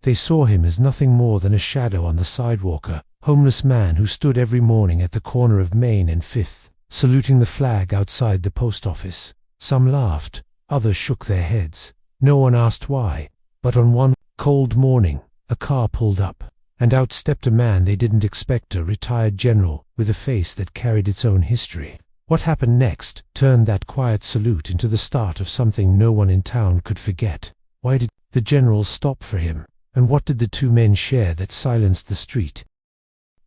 They saw him as nothing more than a shadow on the sidewalk, a homeless man who stood every morning at the corner of Main and Fifth, saluting the flag outside the post office. Some laughed, others shook their heads. No one asked why, but on one cold morning, a car pulled up, and out stepped a man they didn't expect, a retired general with a face that carried its own history. What happened next turned that quiet salute into the start of something no one in town could forget. Why did the general stop for him? And what did the two men share that silenced the street?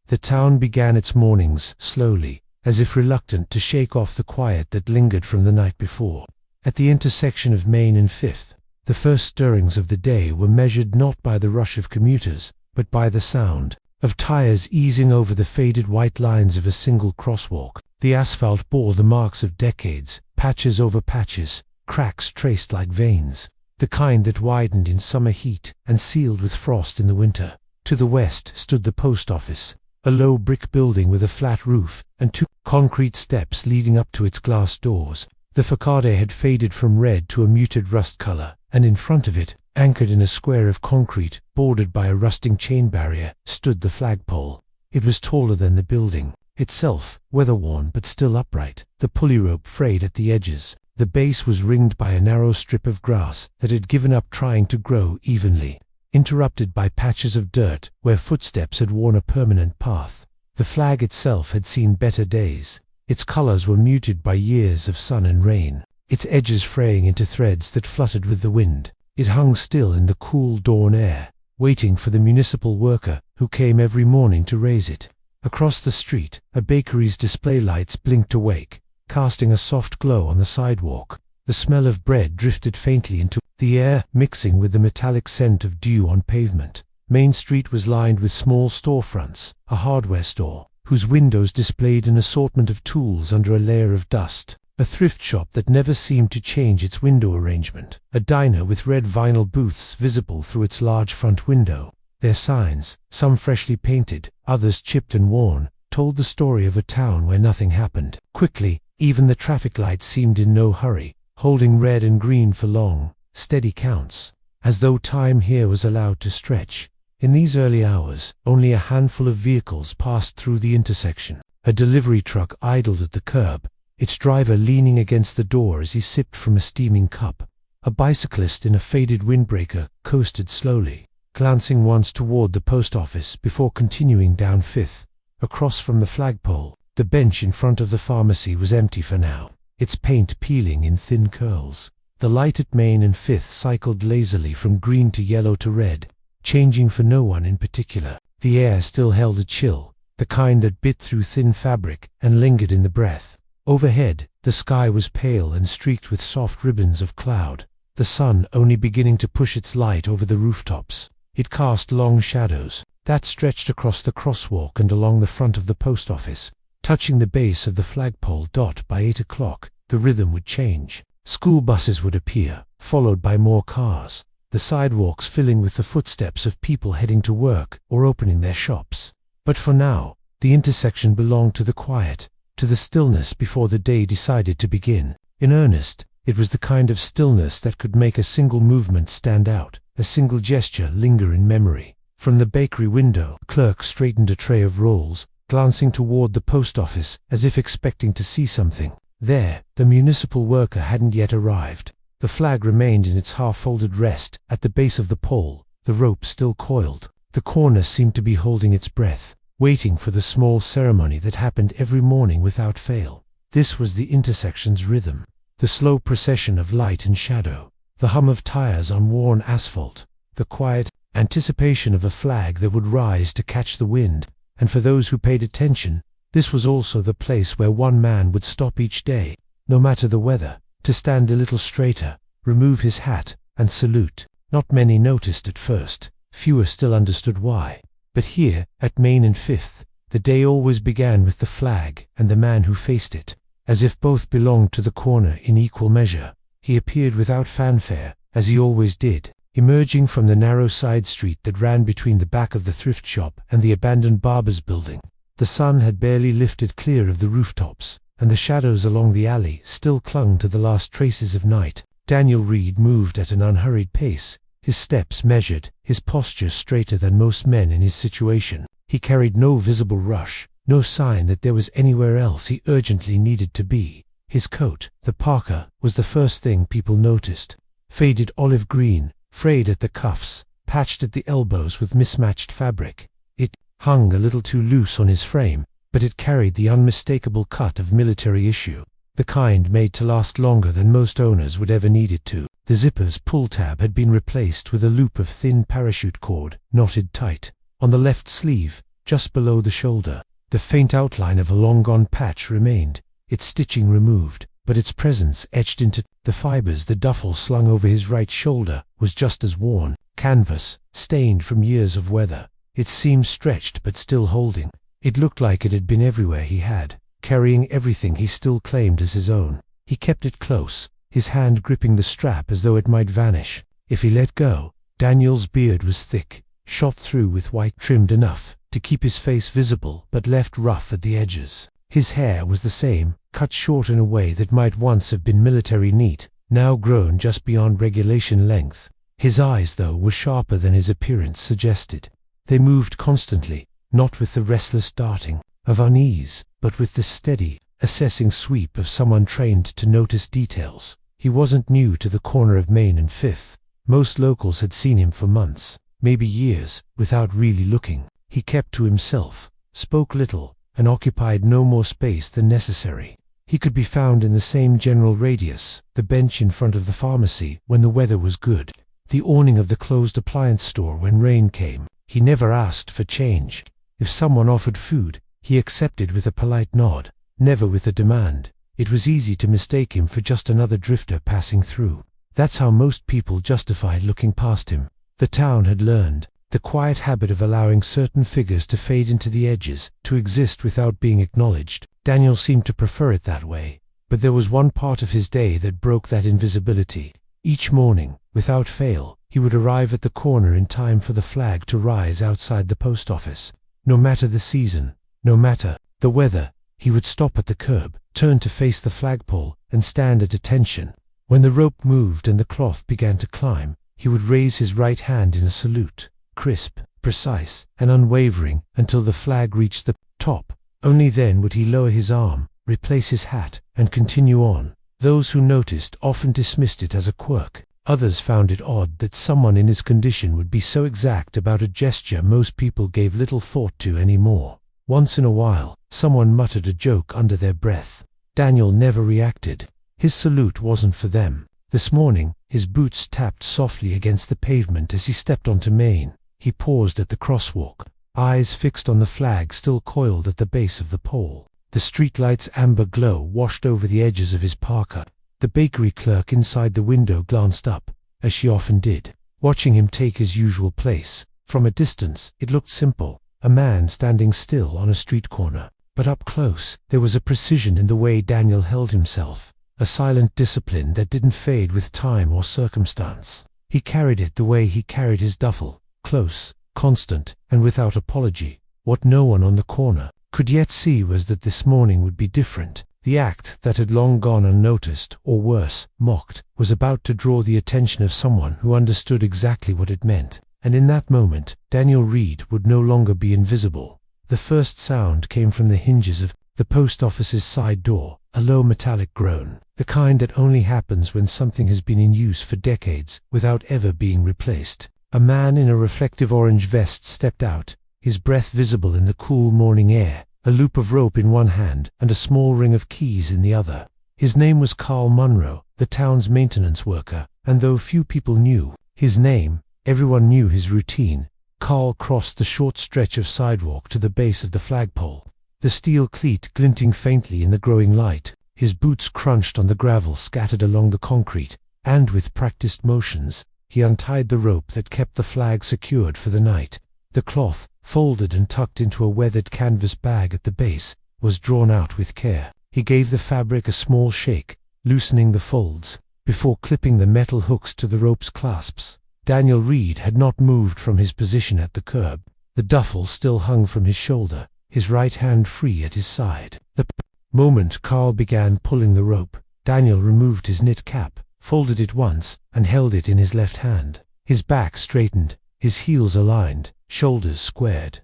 The town began its mornings slowly, as if reluctant to shake off the quiet that lingered from the night before. At the intersection of Main and Fifth, the first stirrings of the day were measured not by the rush of commuters, but by the sound of tires easing over the faded white lines of a single crosswalk. The asphalt bore the marks of decades, patches over patches, cracks traced like veins, the kind that widened in summer heat and sealed with frost in the winter. To the west stood the post office, a low brick building with a flat roof and two concrete steps leading up to its glass doors. The facade had faded from red to a muted rust color, and in front of it, anchored in a square of concrete, bordered by a rusting chain barrier, stood the flagpole. It was taller than the building itself, weather-worn but still upright, the pulley rope frayed at the edges. The base was ringed by a narrow strip of grass that had given up trying to grow evenly, interrupted by patches of dirt where footsteps had worn a permanent path. The flag itself had seen better days. Its colors were muted by years of sun and rain, its edges fraying into threads that fluttered with the wind. It hung still in the cool dawn air, waiting for the municipal worker who came every morning to raise it. Across the street, a bakery's display lights blinked awake, casting a soft glow on the sidewalk. The smell of bread drifted faintly into the air, mixing with the metallic scent of dew on pavement. Main Street was lined with small storefronts, a hardware store, whose windows displayed an assortment of tools under a layer of dust, a thrift shop that never seemed to change its window arrangement, a diner with red vinyl booths visible through its large front window. Their signs, some freshly painted, others chipped and worn, told the story of a town where nothing happened. Quickly, even the traffic lights seemed in no hurry, holding red and green for long, steady counts, as though time here was allowed to stretch. In these early hours, only a handful of vehicles passed through the intersection. A delivery truck idled at the curb, its driver leaning against the door as he sipped from a steaming cup. A bicyclist in a faded windbreaker coasted slowly, glancing once toward the post office before continuing down Fifth. Across from the flagpole, the bench in front of the pharmacy was empty for now, its paint peeling in thin curls. The light at Main and Fifth cycled lazily from green to yellow to red, changing for no one in particular. The air still held a chill, the kind that bit through thin fabric and lingered in the breath. Overhead, the sky was pale and streaked with soft ribbons of cloud, the sun only beginning to push its light over the rooftops. It cast long shadows that stretched across the crosswalk and along the front of the post office, touching the base of the flagpole. By 8 o'clock, the rhythm would change. School buses would appear, followed by more cars, the sidewalks filling with the footsteps of people heading to work or opening their shops. But for now, the intersection belonged to the quiet, to the stillness before the day decided to begin. In earnest, it was the kind of stillness that could make a single movement stand out, a single gesture linger in memory. From the bakery window, the clerk straightened a tray of rolls, glancing toward the post office as if expecting to see something. There, the municipal worker hadn't yet arrived. The flag remained in its half-folded rest at the base of the pole, the rope still coiled. The corner seemed to be holding its breath, waiting for the small ceremony that happened every morning without fail. This was the intersection's rhythm, the slow procession of light and shadow, the hum of tires on worn asphalt, the quiet anticipation of a flag that would rise to catch the wind. And for those who paid attention, this was also the place where one man would stop each day, no matter the weather, to stand a little straighter, remove his hat, and salute. Not many noticed at first, fewer still understood why. But here, at Main and Fifth, the day always began with the flag and the man who faced it, as if both belonged to the corner in equal measure. He appeared without fanfare, as he always did, emerging from the narrow side street that ran between the back of the thrift shop and the abandoned barber's building. The sun had barely lifted clear of the rooftops, and the shadows along the alley still clung to the last traces of night. Daniel Reed moved at an unhurried pace, his steps measured, his posture straighter than most men in his situation. He carried no visible rush, no sign that there was anywhere else he urgently needed to be. His coat, the parka, was the first thing people noticed. Faded olive green, frayed at the cuffs, patched at the elbows with mismatched fabric. It hung a little too loose on his frame, but it carried the unmistakable cut of military issue, the kind made to last longer than most owners would ever need it to. The zipper's pull tab had been replaced with a loop of thin parachute cord, knotted tight. On the left sleeve, just below the shoulder, the faint outline of a long-gone patch remained, its stitching removed, but its presence etched into the fibers. The duffel slung over his right shoulder was just as worn, canvas, stained from years of weather, its seams stretched but still holding. It looked like it had been everywhere he had, carrying everything he still claimed as his own. He kept it close, his hand gripping the strap as though it might vanish. If he let go, Daniel's beard was thick, shot through with white, trimmed enough to keep his face visible but left rough at the edges. His hair was the same, cut short in a way that might once have been military neat, now grown just beyond regulation length. His eyes, though, were sharper than his appearance suggested. They moved constantly, not with the restless darting of unease, but with the steady, assessing sweep of someone trained to notice details. He wasn't new to the corner of Main and Fifth. Most locals had seen him for months, maybe years, without really looking. He kept to himself, spoke little, and occupied no more space than necessary. He could be found in the same general radius, the bench in front of the pharmacy when the weather was good, the awning of the closed appliance store when rain came. He never asked for change. If someone offered food, he accepted with a polite nod, never with a demand. It was easy to mistake him for just another drifter passing through. That's how most people justified looking past him. The town had learned the quiet habit of allowing certain figures to fade into the edges, to exist without being acknowledged. Daniel seemed to prefer it that way, but there was one part of his day that broke that invisibility. Each morning, without fail, he would arrive at the corner in time for the flag to rise outside the post office. No matter the season, no matter the weather, he would stop at the curb, turn to face the flagpole, and stand at attention. When the rope moved and the cloth began to climb, he would raise his right hand in a salute, crisp, precise, and unwavering, until the flag reached the top. Only then would he lower his arm, replace his hat, and continue on. Those who noticed often dismissed it as a quirk. Others found it odd that someone in his condition would be so exact about a gesture most people gave little thought to anymore. Once in a while, someone muttered a joke under their breath. Daniel never reacted. His salute wasn't for them. This morning, his boots tapped softly against the pavement as he stepped onto Main. He paused at the crosswalk, eyes fixed on the flag still coiled at the base of the pole. The streetlight's amber glow washed over the edges of his parka. The bakery clerk inside the window glanced up, as she often did, watching him take his usual place. From a distance, it looked simple, a man standing still on a street corner. But up close, there was a precision in the way Daniel held himself, a silent discipline that didn't fade with time or circumstance. He carried it the way he carried his duffel, close, constant, and without apology. What no one on the corner could yet see was that this morning would be different. The act that had long gone unnoticed, or worse, mocked, was about to draw the attention of someone who understood exactly what it meant. And in that moment, Daniel Reed would no longer be invisible. The first sound came from the hinges of the post office's side door, a low metallic groan, the kind that only happens when something has been in use for decades without ever being replaced. A man in a reflective orange vest stepped out, his breath visible in the cool morning air, a loop of rope in one hand and a small ring of keys in the other. His name was Carl Munro, the town's maintenance worker, and though few people knew his name, everyone knew his routine. Carl crossed the short stretch of sidewalk to the base of the flagpole, the steel cleat glinting faintly in the growing light. His boots crunched on the gravel scattered along the concrete, and with practiced motions, he untied the rope that kept the flag secured for the night. The cloth, folded and tucked into a weathered canvas bag at the base, was drawn out with care. He gave the fabric a small shake, loosening the folds, before clipping the metal hooks to the rope's clasps. Daniel Reed had not moved from his position at the curb. The duffel still hung from his shoulder, his right hand free at his side. The moment Carl began pulling the rope, Daniel removed his knit cap, folded it once, and held it in his left hand. his back straightened, his heels aligned, shoulders squared.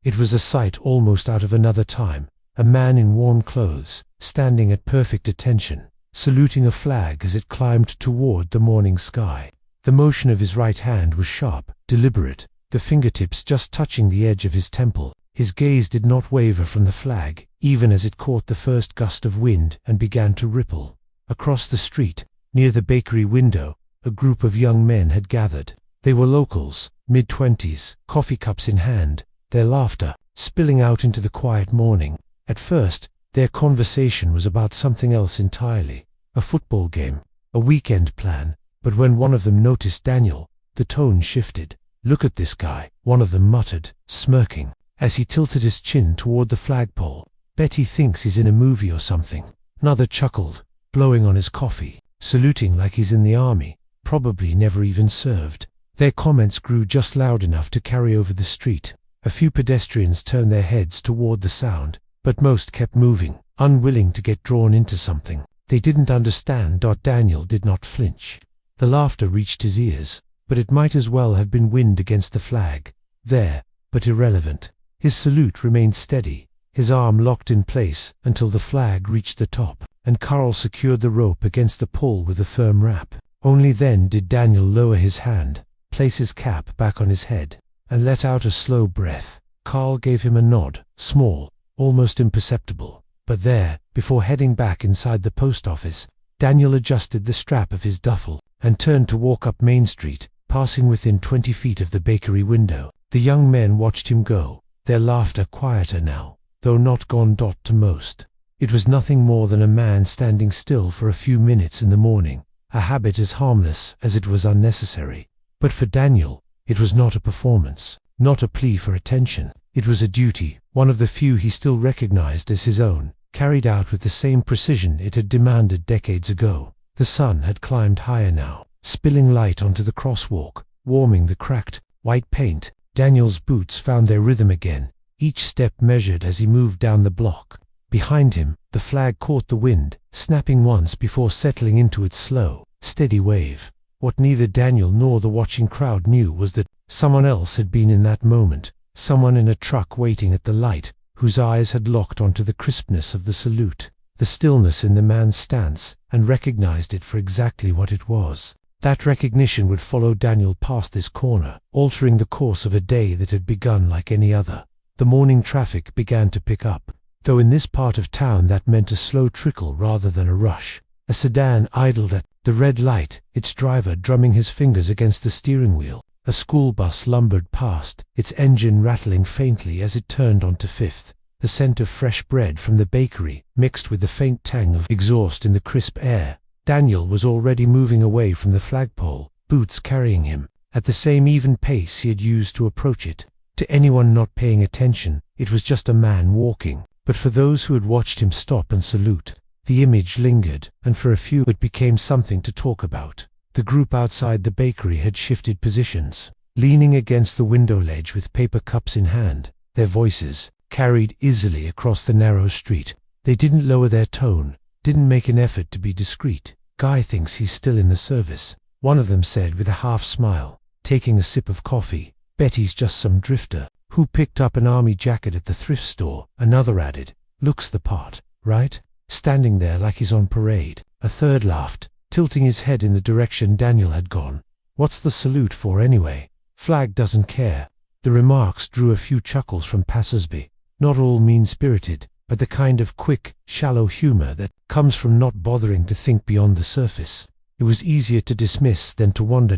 It was a sight almost out of another time, a man in warm clothes, standing at perfect attention, saluting a flag as it climbed toward the morning sky. The motion of his right hand was sharp, deliberate, the fingertips just touching the edge of his temple. His gaze did not waver from the flag, even as it caught the first gust of wind and began to ripple. Across the street, near the bakery window, a group of young men had gathered. They were locals, mid-20s, coffee cups in hand, their laughter spilling out into the quiet morning. At first, their conversation was about something else entirely, a football game, a weekend plan, but when one of them noticed Daniel, the tone shifted. "Look at this guy," one of them muttered, smirking, as he tilted his chin toward the flagpole. "Bet he thinks he's in a movie or something." Another chuckled, blowing on his coffee, saluting like he's in the army, probably never even served. Their comments grew just loud enough to carry over the street. A few pedestrians turned their heads toward the sound, but most kept moving, unwilling to get drawn into something they didn't understand. Daniel did not flinch. The laughter reached his ears, but it might as well have been wind against the flag. There, but irrelevant. His salute remained steady, his arm locked in place until the flag reached the top, and Carl secured the rope against the pole with a firm wrap. Only then did Daniel lower his hand, place his cap back on his head, and let out a slow breath. Carl gave him a nod, small, almost imperceptible. But there, before heading back inside the post office, Daniel adjusted the strap of his duffel and turned to walk up Main Street, passing within 20 feet of the bakery window. The young men watched him go, their laughter quieter now, though not gone. To most, it was nothing more than a man standing still for a few minutes in the morning, a habit as harmless as it was unnecessary. But for Daniel, it was not a performance, not a plea for attention. It was a duty, one of the few he still recognized as his own, carried out with the same precision it had demanded decades ago. The sun had climbed higher now, spilling light onto the crosswalk, warming the cracked, white paint. Daniel's boots found their rhythm again, each step measured as he moved down the block. Behind him, the flag caught the wind, snapping once before settling into its slow, steady wave. What neither Daniel nor the watching crowd knew was that someone else had been in that moment, someone in a truck waiting at the light, whose eyes had locked onto the crispness of the salute, the stillness in the man's stance, and recognized it for exactly what it was. That recognition would follow Daniel past this corner, altering the course of a day that had begun like any other. The morning traffic began to pick up, though in this part of town that meant a slow trickle rather than a rush. A sedan idled at the red light, its driver drumming his fingers against the steering wheel. A school bus lumbered past, its engine rattling faintly as it turned onto Fifth. The scent of fresh bread from the bakery mixed with the faint tang of exhaust in the crisp air. Daniel was already moving away from the flagpole, boots carrying him, at the same even pace he had used to approach it. To anyone not paying attention, it was just a man walking, but for those who had watched him stop and salute, the image lingered, and for a few it became something to talk about. The group outside the bakery had shifted positions, leaning against the window ledge with paper cups in hand, their voices carried easily across the narrow street. They didn't lower their tone, didn't make an effort to be discreet. "Guy thinks he's still in the service," one of them said with a half smile, taking a sip of coffee. "Bet he's just some drifter who picked up an army jacket at the thrift store," another added. "Looks the part, right? Standing there like he's on parade." A third laughed, tilting his head in the direction Daniel had gone. "What's the salute for anyway? Flag doesn't care." The remarks drew a few chuckles from passers-by, not all mean-spirited, but the kind of quick, shallow humor that comes from not bothering to think beyond the surface. It was easier to dismiss than to wonder.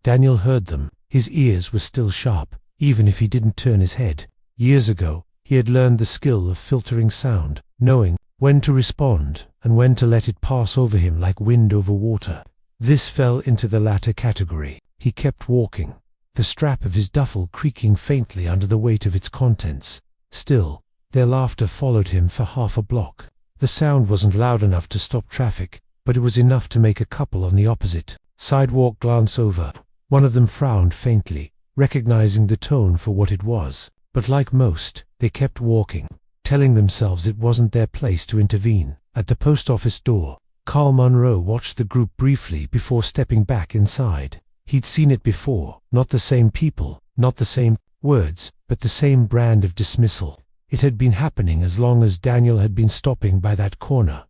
Daniel heard them. His ears were still sharp, even if he didn't turn his head. Years ago, he had learned the skill of filtering sound, knowing when to respond and when to let it pass over him like wind over water. This fell into the latter category. He kept walking, the strap of his duffel creaking faintly under the weight of its contents. Still, their laughter followed him for half a block. The sound wasn't loud enough to stop traffic, but it was enough to make a couple on the opposite sidewalk glance over. One of them frowned faintly, recognizing the tone for what it was, but like most, they kept walking, telling themselves it wasn't their place to intervene. At the post office door, Carl Munro watched the group briefly before stepping back inside. He'd seen it before, not the same people, not the same words, but the same brand of dismissal. It had been happening as long as Daniel had been stopping by that corner.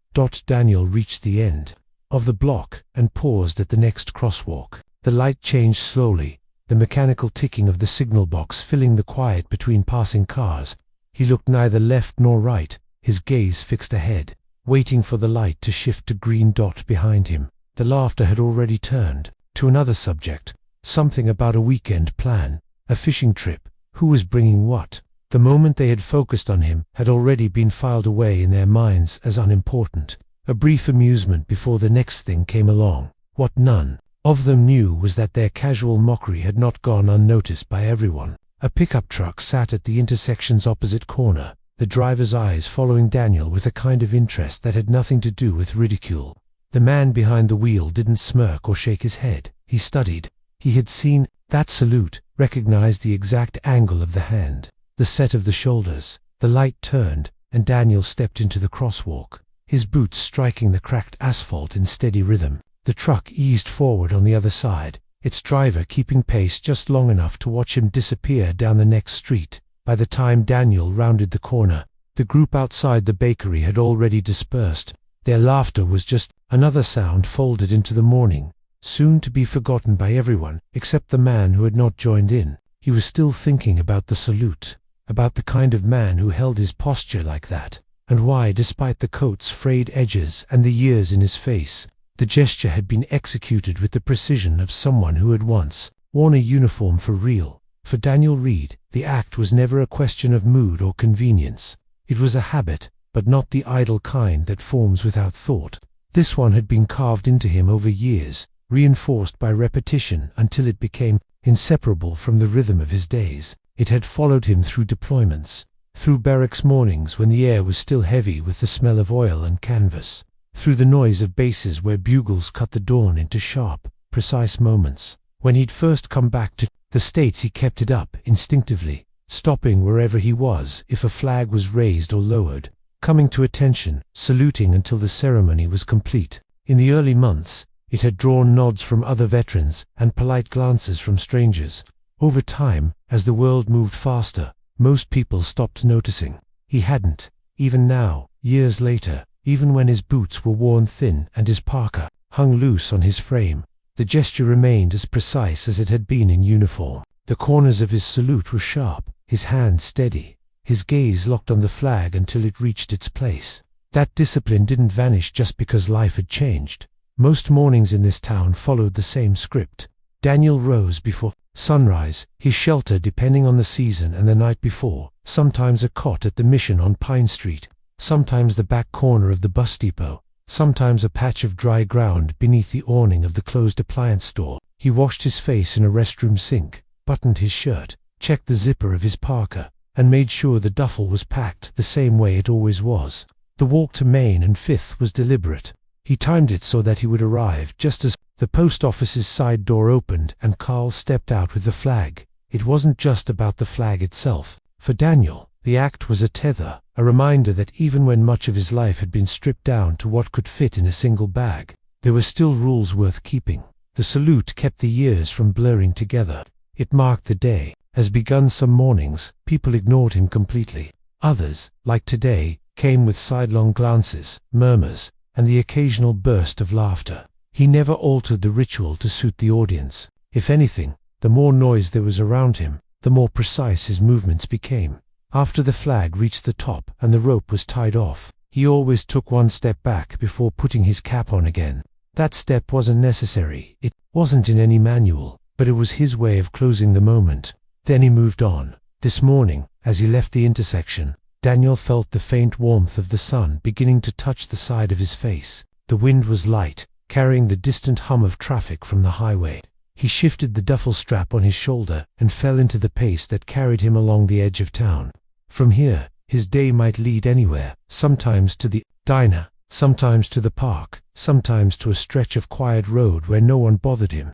Daniel reached the end of the block and paused at the next crosswalk. The light changed slowly, the mechanical ticking of the signal box filling the quiet between passing cars. He looked neither left nor right, his gaze fixed ahead, waiting for the light to shift to green dot behind him. The laughter had already turned to another subject, something about a weekend plan, a fishing trip, who was bringing what. The moment they had focused on him had already been filed away in their minds as unimportant, a brief amusement before the next thing came along. What none of them knew was that their casual mockery had not gone unnoticed by everyone. A pickup truck sat at the intersection's opposite corner, the driver's eyes following Daniel with a kind of interest that had nothing to do with ridicule. The man behind the wheel didn't smirk or shake his head. He studied. He had seen that salute, recognized the exact angle of the hand, the set of the shoulders. The light turned, and Daniel stepped into the crosswalk, his boots striking the cracked asphalt in steady rhythm. The truck eased forward on the other side, its driver keeping pace just long enough to watch him disappear down the next street. By the time Daniel rounded the corner, the group outside the bakery had already dispersed. Their laughter was just another sound folded into the morning, soon to be forgotten by everyone except the man who had not joined in. He was still thinking about the salute, about the kind of man who held his posture like that, and why, despite the coat's frayed edges and the years in his face, the gesture had been executed with the precision of someone who had once worn a uniform for real. For Daniel Reed, the act was never a question of mood or convenience. It was a habit, but not the idle kind that forms without thought. This one had been carved into him over years, reinforced by repetition until it became inseparable from the rhythm of his days. It had followed him through deployments, through barracks mornings when the air was still heavy with the smell of oil and canvas, through the noise of bases where bugles cut the dawn into sharp, precise moments. When he'd first come back to the States, he kept it up instinctively, stopping wherever he was if a flag was raised or lowered, coming to attention, saluting until the ceremony was complete. In the early months, it had drawn nods from other veterans and polite glances from strangers. Over time, as the world moved faster, most people stopped noticing. He hadn't. Even now, years later, even when his boots were worn thin and his parka hung loose on his frame, the gesture remained as precise as it had been in uniform. The corners of his salute were sharp, his hand steady, his gaze locked on the flag until it reached its place. That discipline didn't vanish just because life had changed. Most mornings in this town followed the same script. Daniel rose before sunrise, his shelter depending on the season, and the night before, sometimes a cot at the Mission on Pine Street, sometimes the back corner of the bus depot, sometimes a patch of dry ground beneath the awning of the closed appliance store. He washed his face in a restroom sink, buttoned his shirt, checked the zipper of his parka, and made sure the duffel was packed the same way it always was. The walk to Main and Fifth was deliberate. He timed it so that he would arrive just as the post office's side door opened and Carl stepped out with the flag. It wasn't just about the flag itself. For Daniel, the act was a tether, a reminder that even when much of his life had been stripped down to what could fit in a single bag, there were still rules worth keeping. The salute kept the years from blurring together. It marked the day. As begun some mornings, people ignored him completely. Others, like today, came with sidelong glances, murmurs, and the occasional burst of laughter. He never altered the ritual to suit the audience. If anything, the more noise there was around him, the more precise his movements became. After the flag reached the top and the rope was tied off, he always took one step back before putting his cap on again. That step wasn't necessary. It wasn't in any manual, but it was his way of closing the moment. Then he moved on. This morning, as he left the intersection, Daniel felt the faint warmth of the sun beginning to touch the side of his face. The wind was light, carrying the distant hum of traffic from the highway. He shifted the duffel strap on his shoulder and fell into the pace that carried him along the edge of town. From here, his day might lead anywhere, sometimes to the diner, sometimes to the park, sometimes to a stretch of quiet road where no one bothered him.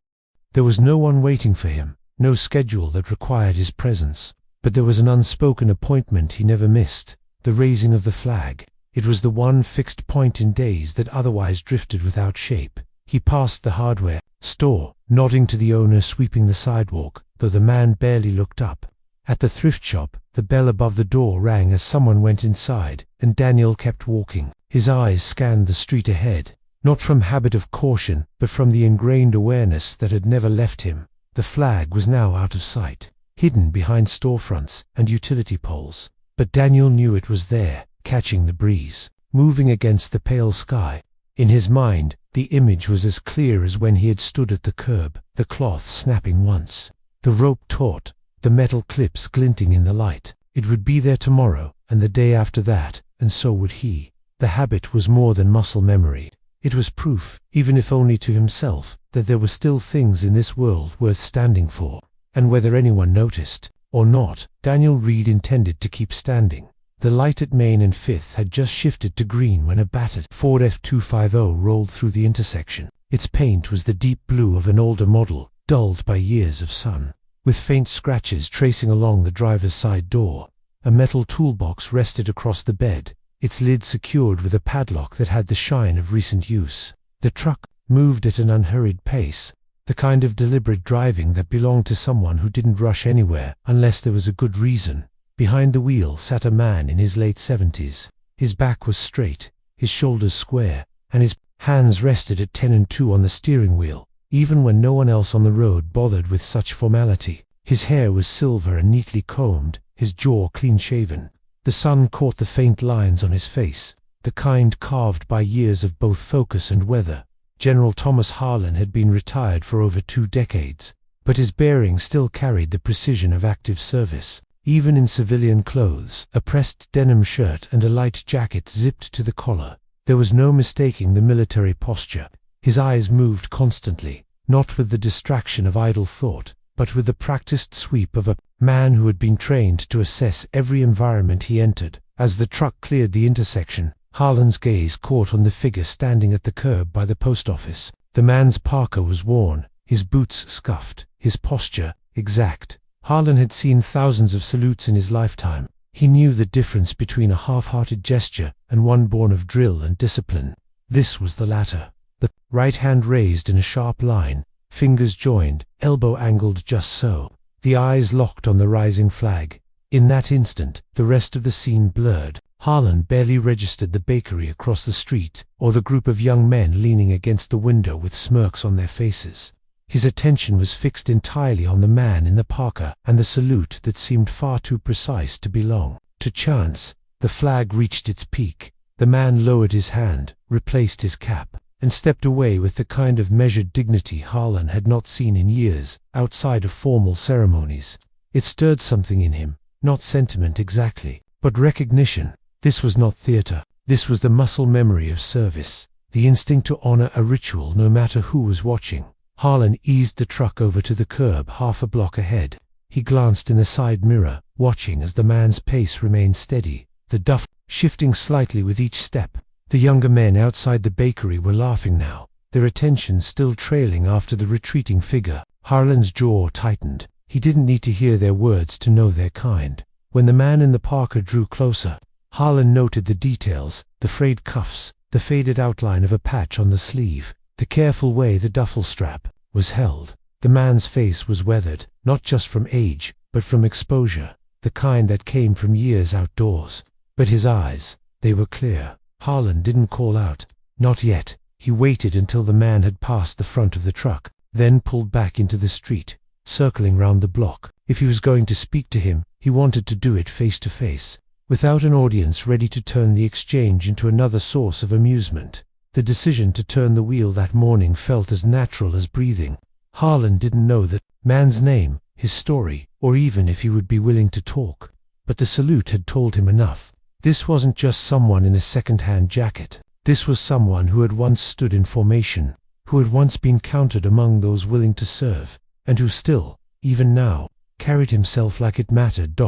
There was no one waiting for him, no schedule that required his presence. But there was an unspoken appointment he never missed, the raising of the flag. It was the one fixed point in days that otherwise drifted without shape. He passed the hardware store, nodding to the owner sweeping the sidewalk, though the man barely looked up. At the thrift shop, the bell above the door rang as someone went inside, and Daniel kept walking. His eyes scanned the street ahead, not from habit of caution, but from the ingrained awareness that had never left him. The flag was now out of sight, hidden behind storefronts and utility poles. But Daniel knew it was there, catching the breeze, moving against the pale sky. In his mind, the image was as clear as when he had stood at the curb, the cloth snapping once, the rope taut, the metal clips glinting in the light. It would be there tomorrow, and the day after that, and so would he. The habit was more than muscle memory. It was proof, even if only to himself, that there were still things in this world worth standing for. And whether anyone noticed or not, Daniel Reed intended to keep standing. The light at Main and 5th had just shifted to green when a battered Ford F250 rolled through the intersection. Its paint was the deep blue of an older model, dulled by years of sun, with faint scratches tracing along the driver's side door. A metal toolbox rested across the bed, its lid secured with a padlock that had the shine of recent use. The truck moved at an unhurried pace, the kind of deliberate driving that belonged to someone who didn't rush anywhere unless there was a good reason. Behind the wheel sat a man in his late 70s. His back was straight, his shoulders square, and his hands rested at 10 and 2 on the steering wheel, even when no one else on the road bothered with such formality. His hair was silver and neatly combed, his jaw clean-shaven. The sun caught the faint lines on his face, the kind carved by years of both focus and weather. General Thomas Harlan had been retired for over 2 decades, but his bearing still carried the precision of active service. Even in civilian clothes, a pressed denim shirt and a light jacket zipped to the collar, there was no mistaking the military posture. His eyes moved constantly, not with the distraction of idle thought, but with the practiced sweep of a man who had been trained to assess every environment he entered. As the truck cleared the intersection, Harlan's gaze caught on the figure standing at the curb by the post office. The man's parka was worn, his boots scuffed, his posture exact. Harlan had seen thousands of salutes in his lifetime. He knew the difference between a half-hearted gesture and one born of drill and discipline. This was the latter. The right hand raised in a sharp line, fingers joined, elbow angled just so. The eyes locked on the rising flag. In that instant, the rest of the scene blurred. Harlan barely registered the bakery across the street, or the group of young men leaning against the window with smirks on their faces. His attention was fixed entirely on the man in the parka and the salute that seemed far too precise to belong to chance. The flag reached its peak. The man lowered his hand, replaced his cap, and stepped away with the kind of measured dignity Harlan had not seen in years, outside of formal ceremonies. It stirred something in him, not sentiment exactly, but recognition. This was not theater. This was the muscle memory of service, the instinct to honor a ritual no matter who was watching. Harlan eased the truck over to the curb half a block ahead. He glanced in the side mirror, watching as the man's pace remained steady, the duff shifting slightly with each step. The younger men outside the bakery were laughing now, their attention still trailing after the retreating figure. Harlan's jaw tightened. He didn't need to hear their words to know their kind. When the man in the parka drew closer, Harlan noted the details, the frayed cuffs, the faded outline of a patch on the sleeve, the careful way the duffel strap was held. The man's face was weathered, not just from age, but from exposure, the kind that came from years outdoors. But his eyes, they were clear. Harlan didn't call out. Not yet. He waited until the man had passed the front of the truck, then pulled back into the street, circling round the block. If he was going to speak to him, he wanted to do it face to face, without an audience ready to turn the exchange into another source of amusement. The decision to turn the wheel that morning felt as natural as breathing. Harlan didn't know the man's name, his story, or even if he would be willing to talk. But the salute had told him enough. This wasn't just someone in a second-hand jacket. This was someone who had once stood in formation, who had once been counted among those willing to serve, and who still, even now, carried himself like it mattered.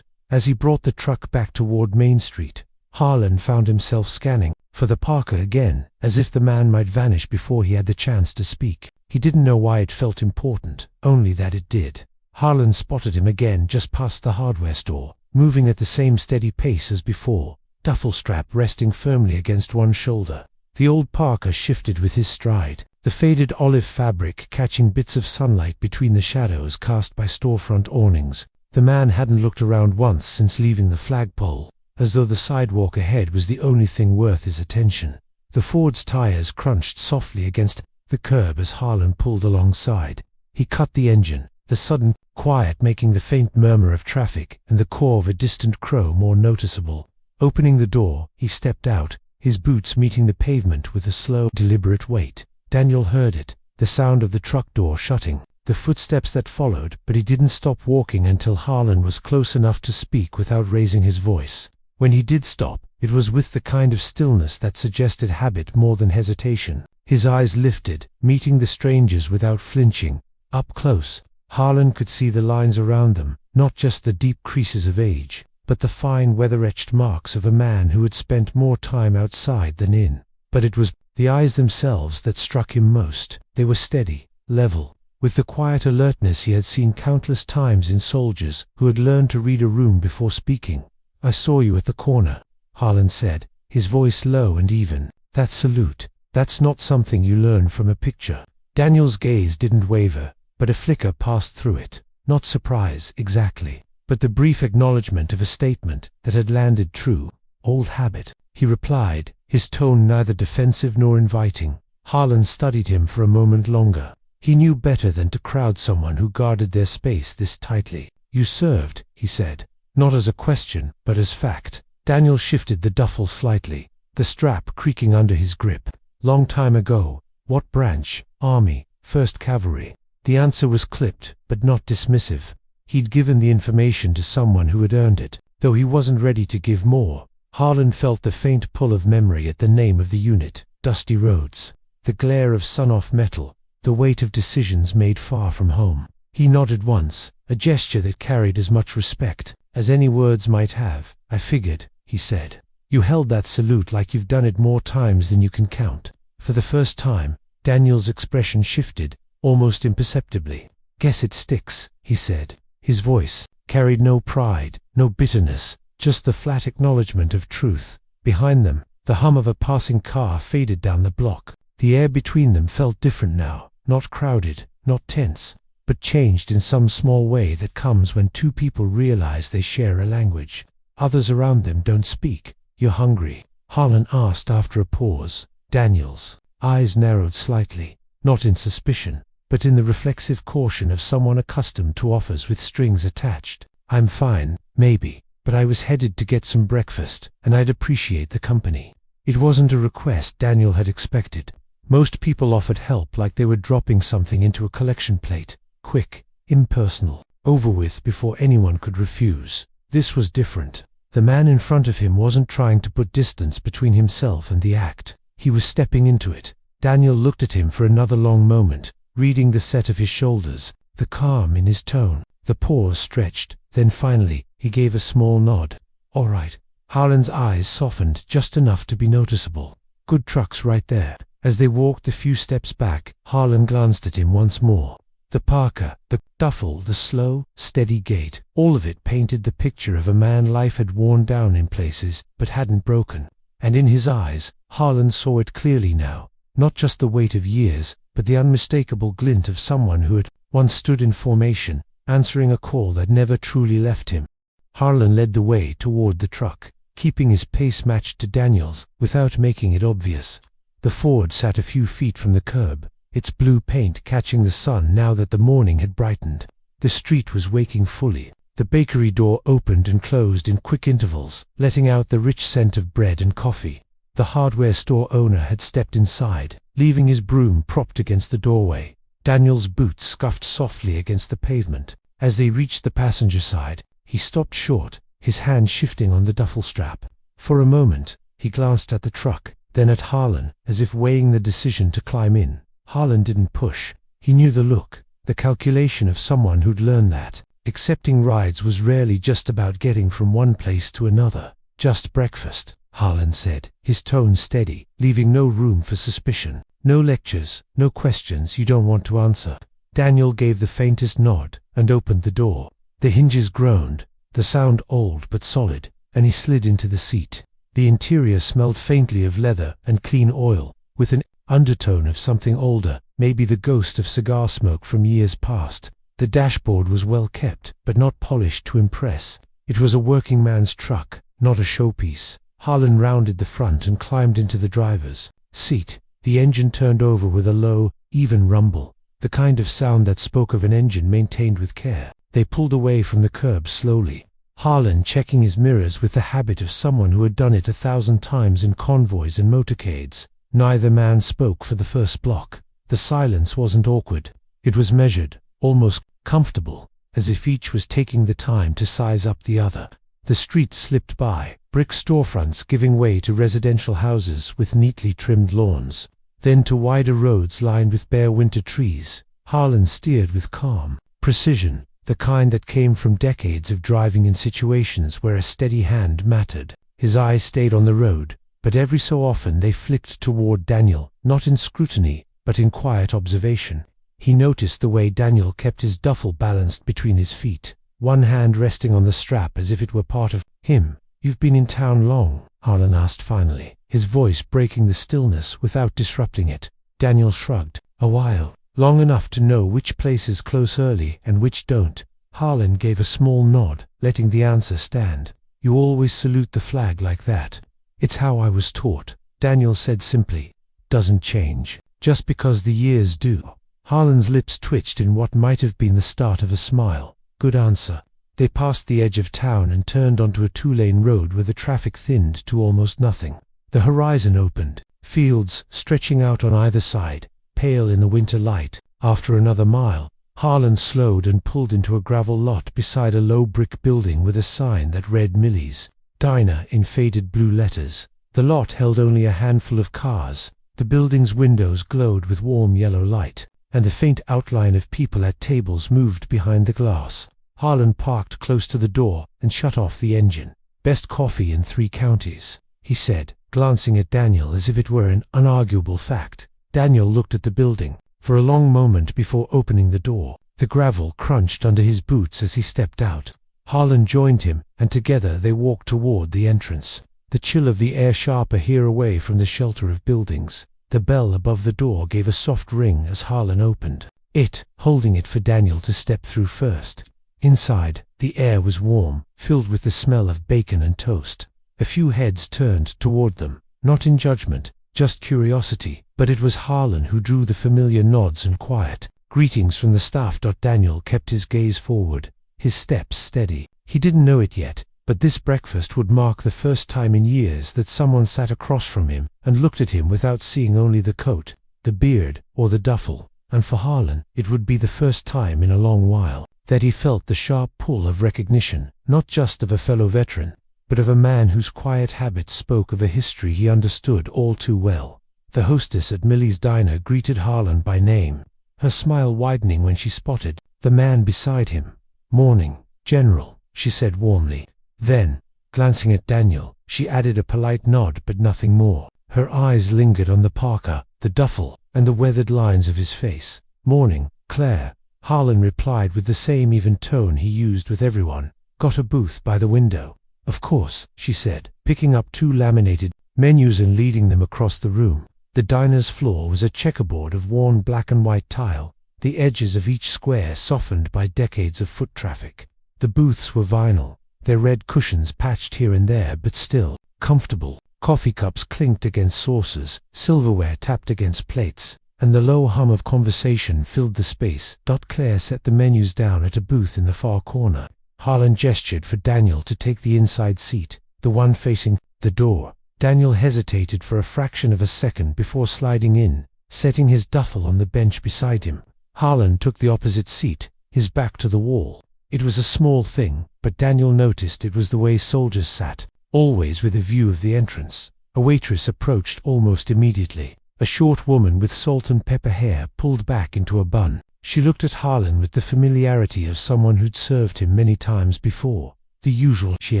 As he brought the truck back toward Main Street, Harlan found himself scanning for the parka again, as if the man might vanish before he had the chance to speak. He didn't know why it felt important, only that it did. Harlan spotted him again just past the hardware store, moving at the same steady pace as before, duffel strap resting firmly against one shoulder. The old parka shifted with his stride, the faded olive fabric catching bits of sunlight between the shadows cast by storefront awnings. The man hadn't looked around once since leaving the flagpole, as though the sidewalk ahead was the only thing worth his attention. The Ford's tires crunched softly against the curb as Harlan pulled alongside. He cut the engine, the sudden quiet making the faint murmur of traffic and the caw of a distant crow more noticeable. Opening the door, he stepped out, his boots meeting the pavement with a slow, deliberate weight. Daniel heard it, the sound of the truck door shutting, the footsteps that followed, but he didn't stop walking until Harlan was close enough to speak without raising his voice. When he did stop, it was with the kind of stillness that suggested habit more than hesitation. His eyes lifted, meeting the strangers without flinching. Up close, Harlan could see the lines around them, not just the deep creases of age, but the fine weather-etched marks of a man who had spent more time outside than in. But it was the eyes themselves that struck him most. They were steady, level, with the quiet alertness he had seen countless times in soldiers who had learned to read a room before speaking. "I saw you at the corner," Harlan said, his voice low and even. "That salute, that's not something you learn from a picture." Daniel's gaze didn't waver, but a flicker passed through it. Not surprise, exactly, but the brief acknowledgement of a statement that had landed true. "Old habit," he replied, his tone neither defensive nor inviting. Harlan studied him for a moment longer. He knew better than to crowd someone who guarded their space this tightly. "You served," he said, not as a question, but as fact. Daniel shifted the duffel slightly, the strap creaking under his grip. "Long time ago. What branch? Army, 1st Cavalry." The answer was clipped, but not dismissive. He'd given the information to someone who had earned it, though he wasn't ready to give more. Harlan felt the faint pull of memory at the name of the unit. Dusty roads, the glare of sun-off metal, the weight of decisions made far from home. He nodded once, a gesture that carried as much respect as any words might have. "I figured," he said. "You held that salute like you've done it more times than you can count." For the first time, Daniel's expression shifted, almost imperceptibly. "Guess it sticks," he said. His voice carried no pride, no bitterness, just the flat acknowledgement of truth. Behind them, the hum of a passing car faded down the block. The air between them felt different now, not crowded, not tense, but changed in some small way that comes when two people realize they share a language. Others around them don't speak. "You're hungry?" Harlan asked after a pause. Daniel's eyes narrowed slightly, not in suspicion, but in the reflexive caution of someone accustomed to offers with strings attached. "I'm fine, maybe, but I was headed to get some breakfast, and I'd appreciate the company." It wasn't a request Daniel had expected. Most people offered help like they were dropping something into a collection plate, quick, impersonal, over with before anyone could refuse. This was different. The man in front of him wasn't trying to put distance between himself and the act. He was stepping into it. Daniel looked at him for another long moment, reading the set of his shoulders, the calm in his tone. The pause stretched, then finally, he gave a small nod. "All right." Harlan's eyes softened just enough to be noticeable. "Good trucks right there." As they walked a few steps back, Harlan glanced at him once more. The parka, the duffel, the slow, steady gait, all of it painted the picture of a man life had worn down in places, but hadn't broken. And in his eyes, Harlan saw it clearly now, not just the weight of years, but the unmistakable glint of someone who had once stood in formation, answering a call that never truly left him. Harlan led the way toward the truck, keeping his pace matched to Daniel's, without making it obvious. The Ford sat a few feet from the curb, its blue paint catching the sun now that the morning had brightened. The street was waking fully. The bakery door opened and closed in quick intervals, letting out the rich scent of bread and coffee. The hardware store owner had stepped inside, leaving his broom propped against the doorway. Daniel's boots scuffed softly against the pavement. As they reached the passenger side, he stopped short, his hand shifting on the duffel strap. For a moment, he glanced at the truck, then at Harlan, as if weighing the decision to climb in. Harlan didn't push. He knew the look, the calculation of someone who'd learned that accepting rides was rarely just about getting from one place to another. "Just breakfast," Harlan said, his tone steady, leaving no room for suspicion. "No lectures, no questions you don't want to answer." Daniel gave the faintest nod and opened the door. The hinges groaned, the sound old but solid, and he slid into the seat. The interior smelled faintly of leather and clean oil, with an undertone of something older, maybe the ghost of cigar smoke from years past. The dashboard was well kept, but not polished to impress. It was a working man's truck, not a showpiece. Harlan rounded the front and climbed into the driver's seat. The engine turned over with a low, even rumble, the kind of sound that spoke of an engine maintained with care. They pulled away from the curb slowly, Harlan checking his mirrors with the habit of someone who had done it 1,000 times in convoys and motorcades. Neither man spoke for the first block. The silence wasn't awkward. It was measured, almost comfortable, as if each was taking the time to size up the other. The streets slipped by, brick storefronts giving way to residential houses with neatly trimmed lawns, then to wider roads lined with bare winter trees. Harlan steered with calm precision, the kind that came from decades of driving in situations where a steady hand mattered. His eyes stayed on the road, but every so often they flicked toward Daniel, not in scrutiny, but in quiet observation. He noticed the way Daniel kept his duffel balanced between his feet, one hand resting on the strap as if it were part of him. "You've been in town long?" Harlan asked finally, his voice breaking the stillness without disrupting it. Daniel shrugged. "A while. Long enough to know which places close early and which don't." Harlan gave a small nod, letting the answer stand. "You always salute the flag like that." "It's how I was taught," Daniel said simply. "Doesn't change, just because the years do." Harlan's lips twitched in what might have been the start of a smile. "Good answer." They passed the edge of town and turned onto a 2-lane road where the traffic thinned to almost nothing. The horizon opened, fields stretching out on either side, pale in the winter light. After another mile, Harlan slowed and pulled into a gravel lot beside a low brick building with a sign that read Millie's Diner in faded blue letters. The lot held only a handful of cars. The building's windows glowed with warm yellow light, and the faint outline of people at tables moved behind the glass. Harlan parked close to the door and shut off the engine. "Best coffee in 3 counties, he said, glancing at Daniel as if it were an unarguable fact. Daniel looked at the building for a long moment before opening the door. The gravel crunched under his boots as he stepped out. Harlan joined him, and together they walked toward the entrance. The chill of the air sharper here away from the shelter of buildings. The bell above the door gave a soft ring as Harlan opened it, holding it for Daniel to step through first. Inside, the air was warm, filled with the smell of bacon and toast. A few heads turned toward them, not in judgment, just curiosity, but it was Harlan who drew the familiar nods and quiet greetings from the staff. Daniel kept his gaze forward, his steps steady. He didn't know it yet, but this breakfast would mark the first time in years that someone sat across from him and looked at him without seeing only the coat, the beard, or the duffel. And for Harlan, it would be the first time in a long while that he felt the sharp pull of recognition, not just of a fellow veteran, but of a man whose quiet habits spoke of a history he understood all too well. The hostess at Millie's Diner greeted Harlan by name, her smile widening when she spotted the man beside him. "Morning, General," she said warmly. Then, glancing at Daniel, she added a polite nod but nothing more. Her eyes lingered on the parka, the duffel, and the weathered lines of his face. "Morning, Claire," Harlan replied with the same even tone he used with everyone. "Got a booth by the window?" "Of course," she said, picking up 2 laminated menus and leading them across the room. The diner's floor was a checkerboard of worn black and white tile, the edges of each square softened by decades of foot traffic. The booths were vinyl, their red cushions patched here and there but still comfortable. Coffee cups clinked against saucers, silverware tapped against plates, and the low hum of conversation filled the space. Claire set the menus down at a booth in the far corner. Harlan gestured for Daniel to take the inside seat, the one facing the door. Daniel hesitated for a fraction of a second before sliding in, setting his duffel on the bench beside him. Harlan took the opposite seat, his back to the wall. It was a small thing, but Daniel noticed it was the way soldiers sat, always with a view of the entrance. A waitress approached almost immediately, a short woman with salt and pepper hair pulled back into a bun. She looked at Harlan with the familiarity of someone who'd served him many times before. "The usual?" she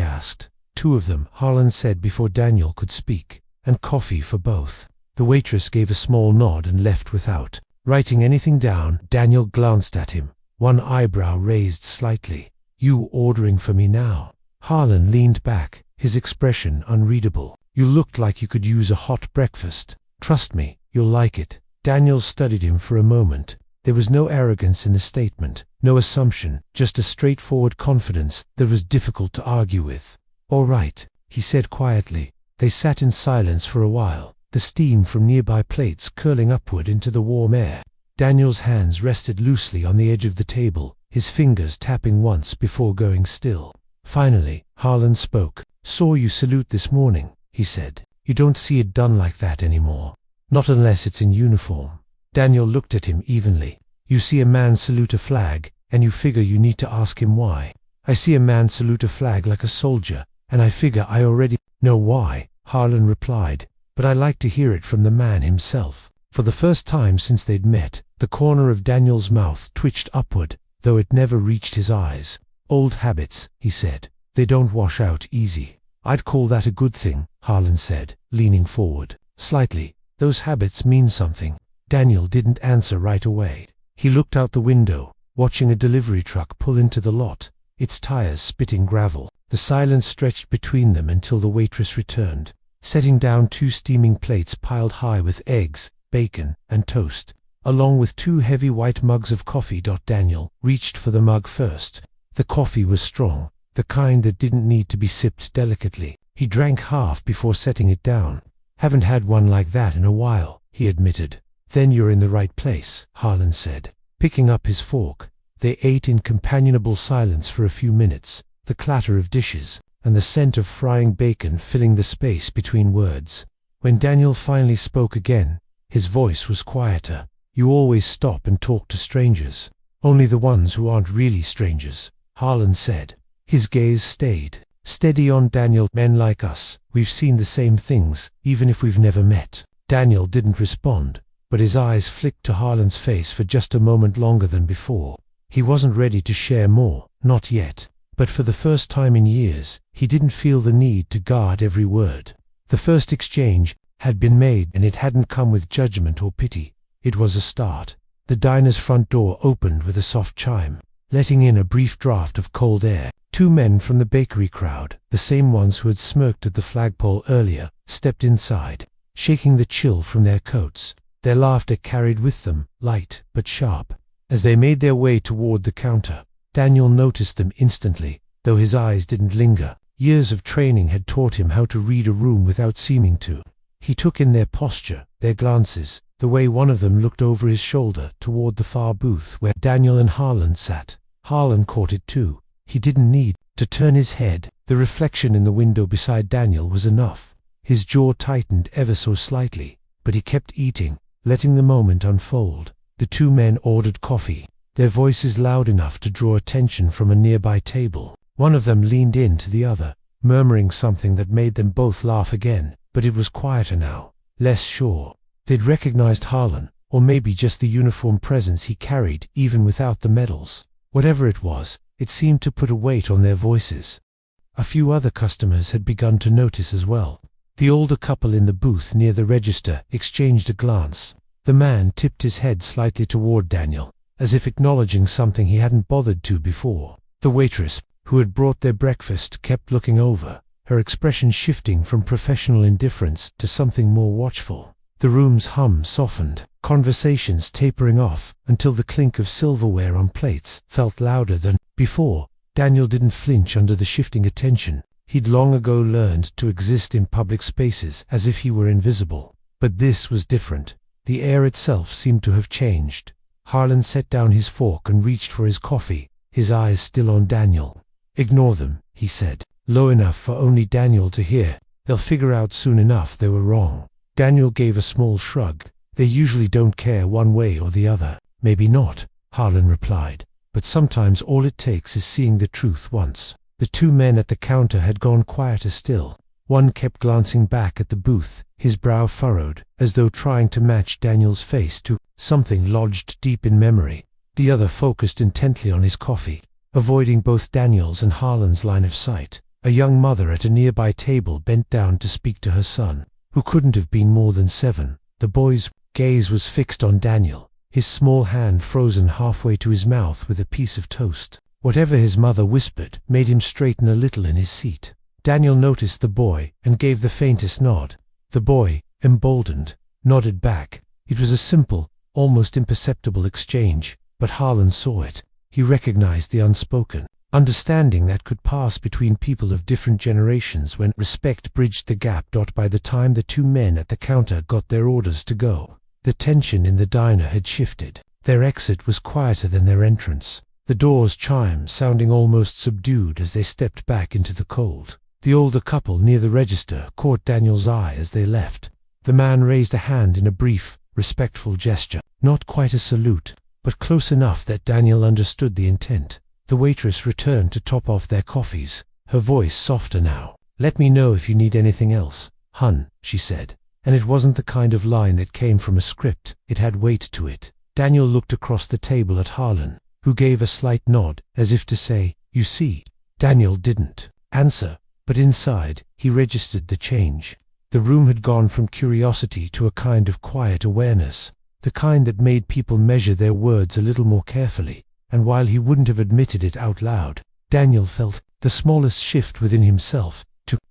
asked. "2 of them," Harlan said before Daniel could speak. "And coffee for both." The waitress gave a small nod and left without writing anything down. Daniel glanced at him, one eyebrow raised slightly. "You ordering for me now?" Harlan leaned back, his expression unreadable. "You looked like you could use a hot breakfast." Trust me, you'll like it. Daniel studied him for a moment. There was no arrogance in the statement, no assumption, just a straightforward confidence that was difficult to argue with. All right, he said quietly. They sat in silence for a while, the steam from nearby plates curling upward into the warm air. Daniel's hands rested loosely on the edge of the table, his fingers tapping once before going still. Finally, Harlan spoke. "Saw you salute this morning," he said. "You don't see it done like that anymore. Not unless it's in uniform." Daniel looked at him evenly. "You see a man salute a flag, and you figure you need to ask him why. I see a man salute a flag like a soldier, and I figure I already know why," Harlan replied. "But I like to hear it from the man himself." For the first time since they'd met, the corner of Daniel's mouth twitched upward, though it never reached his eyes. "Old habits," he said. "They don't wash out easy." "I'd call that a good thing," Harlan said, leaning forward. "Slightly. Those habits mean something." Daniel didn't answer right away. He looked out the window, watching a delivery truck pull into the lot, its tires spitting gravel. The silence stretched between them until the waitress returned, setting down 2 steaming plates piled high with eggs, bacon, and toast, along with 2 heavy white mugs of coffee. Daniel reached for the mug first. The coffee was strong, the kind that didn't need to be sipped delicately. He drank half before setting it down. "Haven't had one like that in a while," he admitted. "Then you're in the right place," Harlan said, picking up his fork. They ate in companionable silence for a few minutes, the clatter of dishes and the scent of frying bacon filling the space between words. When Daniel finally spoke again, his voice was quieter. "You always stop and talk to strangers." "Only the ones who aren't really strangers," Harlan said. His gaze stayed steady on Daniel. "Men like us, we've seen the same things, even if we've never met." Daniel didn't respond, but his eyes flicked to Harlan's face for just a moment longer than before. He wasn't ready to share more, not yet. But for the first time in years, he didn't feel the need to guard every word. The first exchange had been made, and it hadn't come with judgment or pity. It was a start. The diner's front door opened with a soft chime, letting in a brief draft of cold air. 2 men from the bakery crowd, the same ones who had smirked at the flagpole earlier, stepped inside, shaking the chill from their coats. Their laughter carried with them, light but sharp. As they made their way toward the counter, Daniel noticed them instantly, though his eyes didn't linger. Years of training had taught him how to read a room without seeming to. He took in their posture, their glances, the way one of them looked over his shoulder toward the far booth where Daniel and Harlan sat. Harlan caught it too. He didn't need to turn his head. The reflection in the window beside Daniel was enough. His jaw tightened ever so slightly, but he kept eating, letting the moment unfold. The 2 men ordered coffee, their voices loud enough to draw attention from a nearby table. One of them leaned in to the other, murmuring something that made them both laugh again, but it was quieter now, less sure. They'd recognized Harlan, or maybe just the uniform presence he carried even without the medals. Whatever it was, it seemed to put a weight on their voices. A few other customers had begun to notice as well. The older couple in the booth near the register exchanged a glance. The man tipped his head slightly toward Daniel, as if acknowledging something he hadn't bothered to before. The waitress, who had brought their breakfast, kept looking over, her expression shifting from professional indifference to something more watchful. The room's hum softened, conversations tapering off until the clink of silverware on plates felt louder than before. Daniel didn't flinch under the shifting attention. He'd long ago learned to exist in public spaces as if he were invisible. But this was different. The air itself seemed to have changed. Harlan set down his fork and reached for his coffee, his eyes still on Daniel. "Ignore them," he said, low enough for only Daniel to hear. "They'll figure out soon enough they were wrong." Daniel gave a small shrug. "They usually don't care one way or the other." "Maybe not," Harlan replied, "but sometimes all it takes is seeing the truth once." The 2 men at the counter had gone quieter still. One kept glancing back at the booth, his brow furrowed, as though trying to match Daniel's face to something lodged deep in memory. The other focused intently on his coffee, avoiding both Daniel's and Harlan's line of sight. A young mother at a nearby table bent down to speak to her son, who couldn't have been more than 7. The boy's gaze was fixed on Daniel, his small hand frozen halfway to his mouth with a piece of toast. Whatever his mother whispered made him straighten a little in his seat. Daniel noticed the boy and gave the faintest nod. The boy, emboldened, nodded back. It was a simple, almost imperceptible exchange, but Harlan saw it. He recognized the unspoken understanding that could pass between people of different generations when respect bridged the gap. By the time the two men at the counter got their orders to go, the tension in the diner had shifted. Their exit was quieter than their entrance, the door's chime sounding almost subdued as they stepped back into the cold. The older couple near the register caught Daniel's eye as they left. The man raised a hand in a brief, respectful gesture, not quite a salute, but close enough that Daniel understood the intent. The waitress returned to top off their coffees, her voice softer now. "Let me know if you need anything else, hun," she said. And it wasn't the kind of line that came from a script, it had weight to it. Daniel looked across the table at Harlan, who gave a slight nod, as if to say, "You see." Daniel didn't answer, but inside, he registered the change. The room had gone from curiosity to a kind of quiet awareness, the kind that made people measure their words a little more carefully. And while he wouldn't have admitted it out loud, Daniel felt the smallest shift within himself.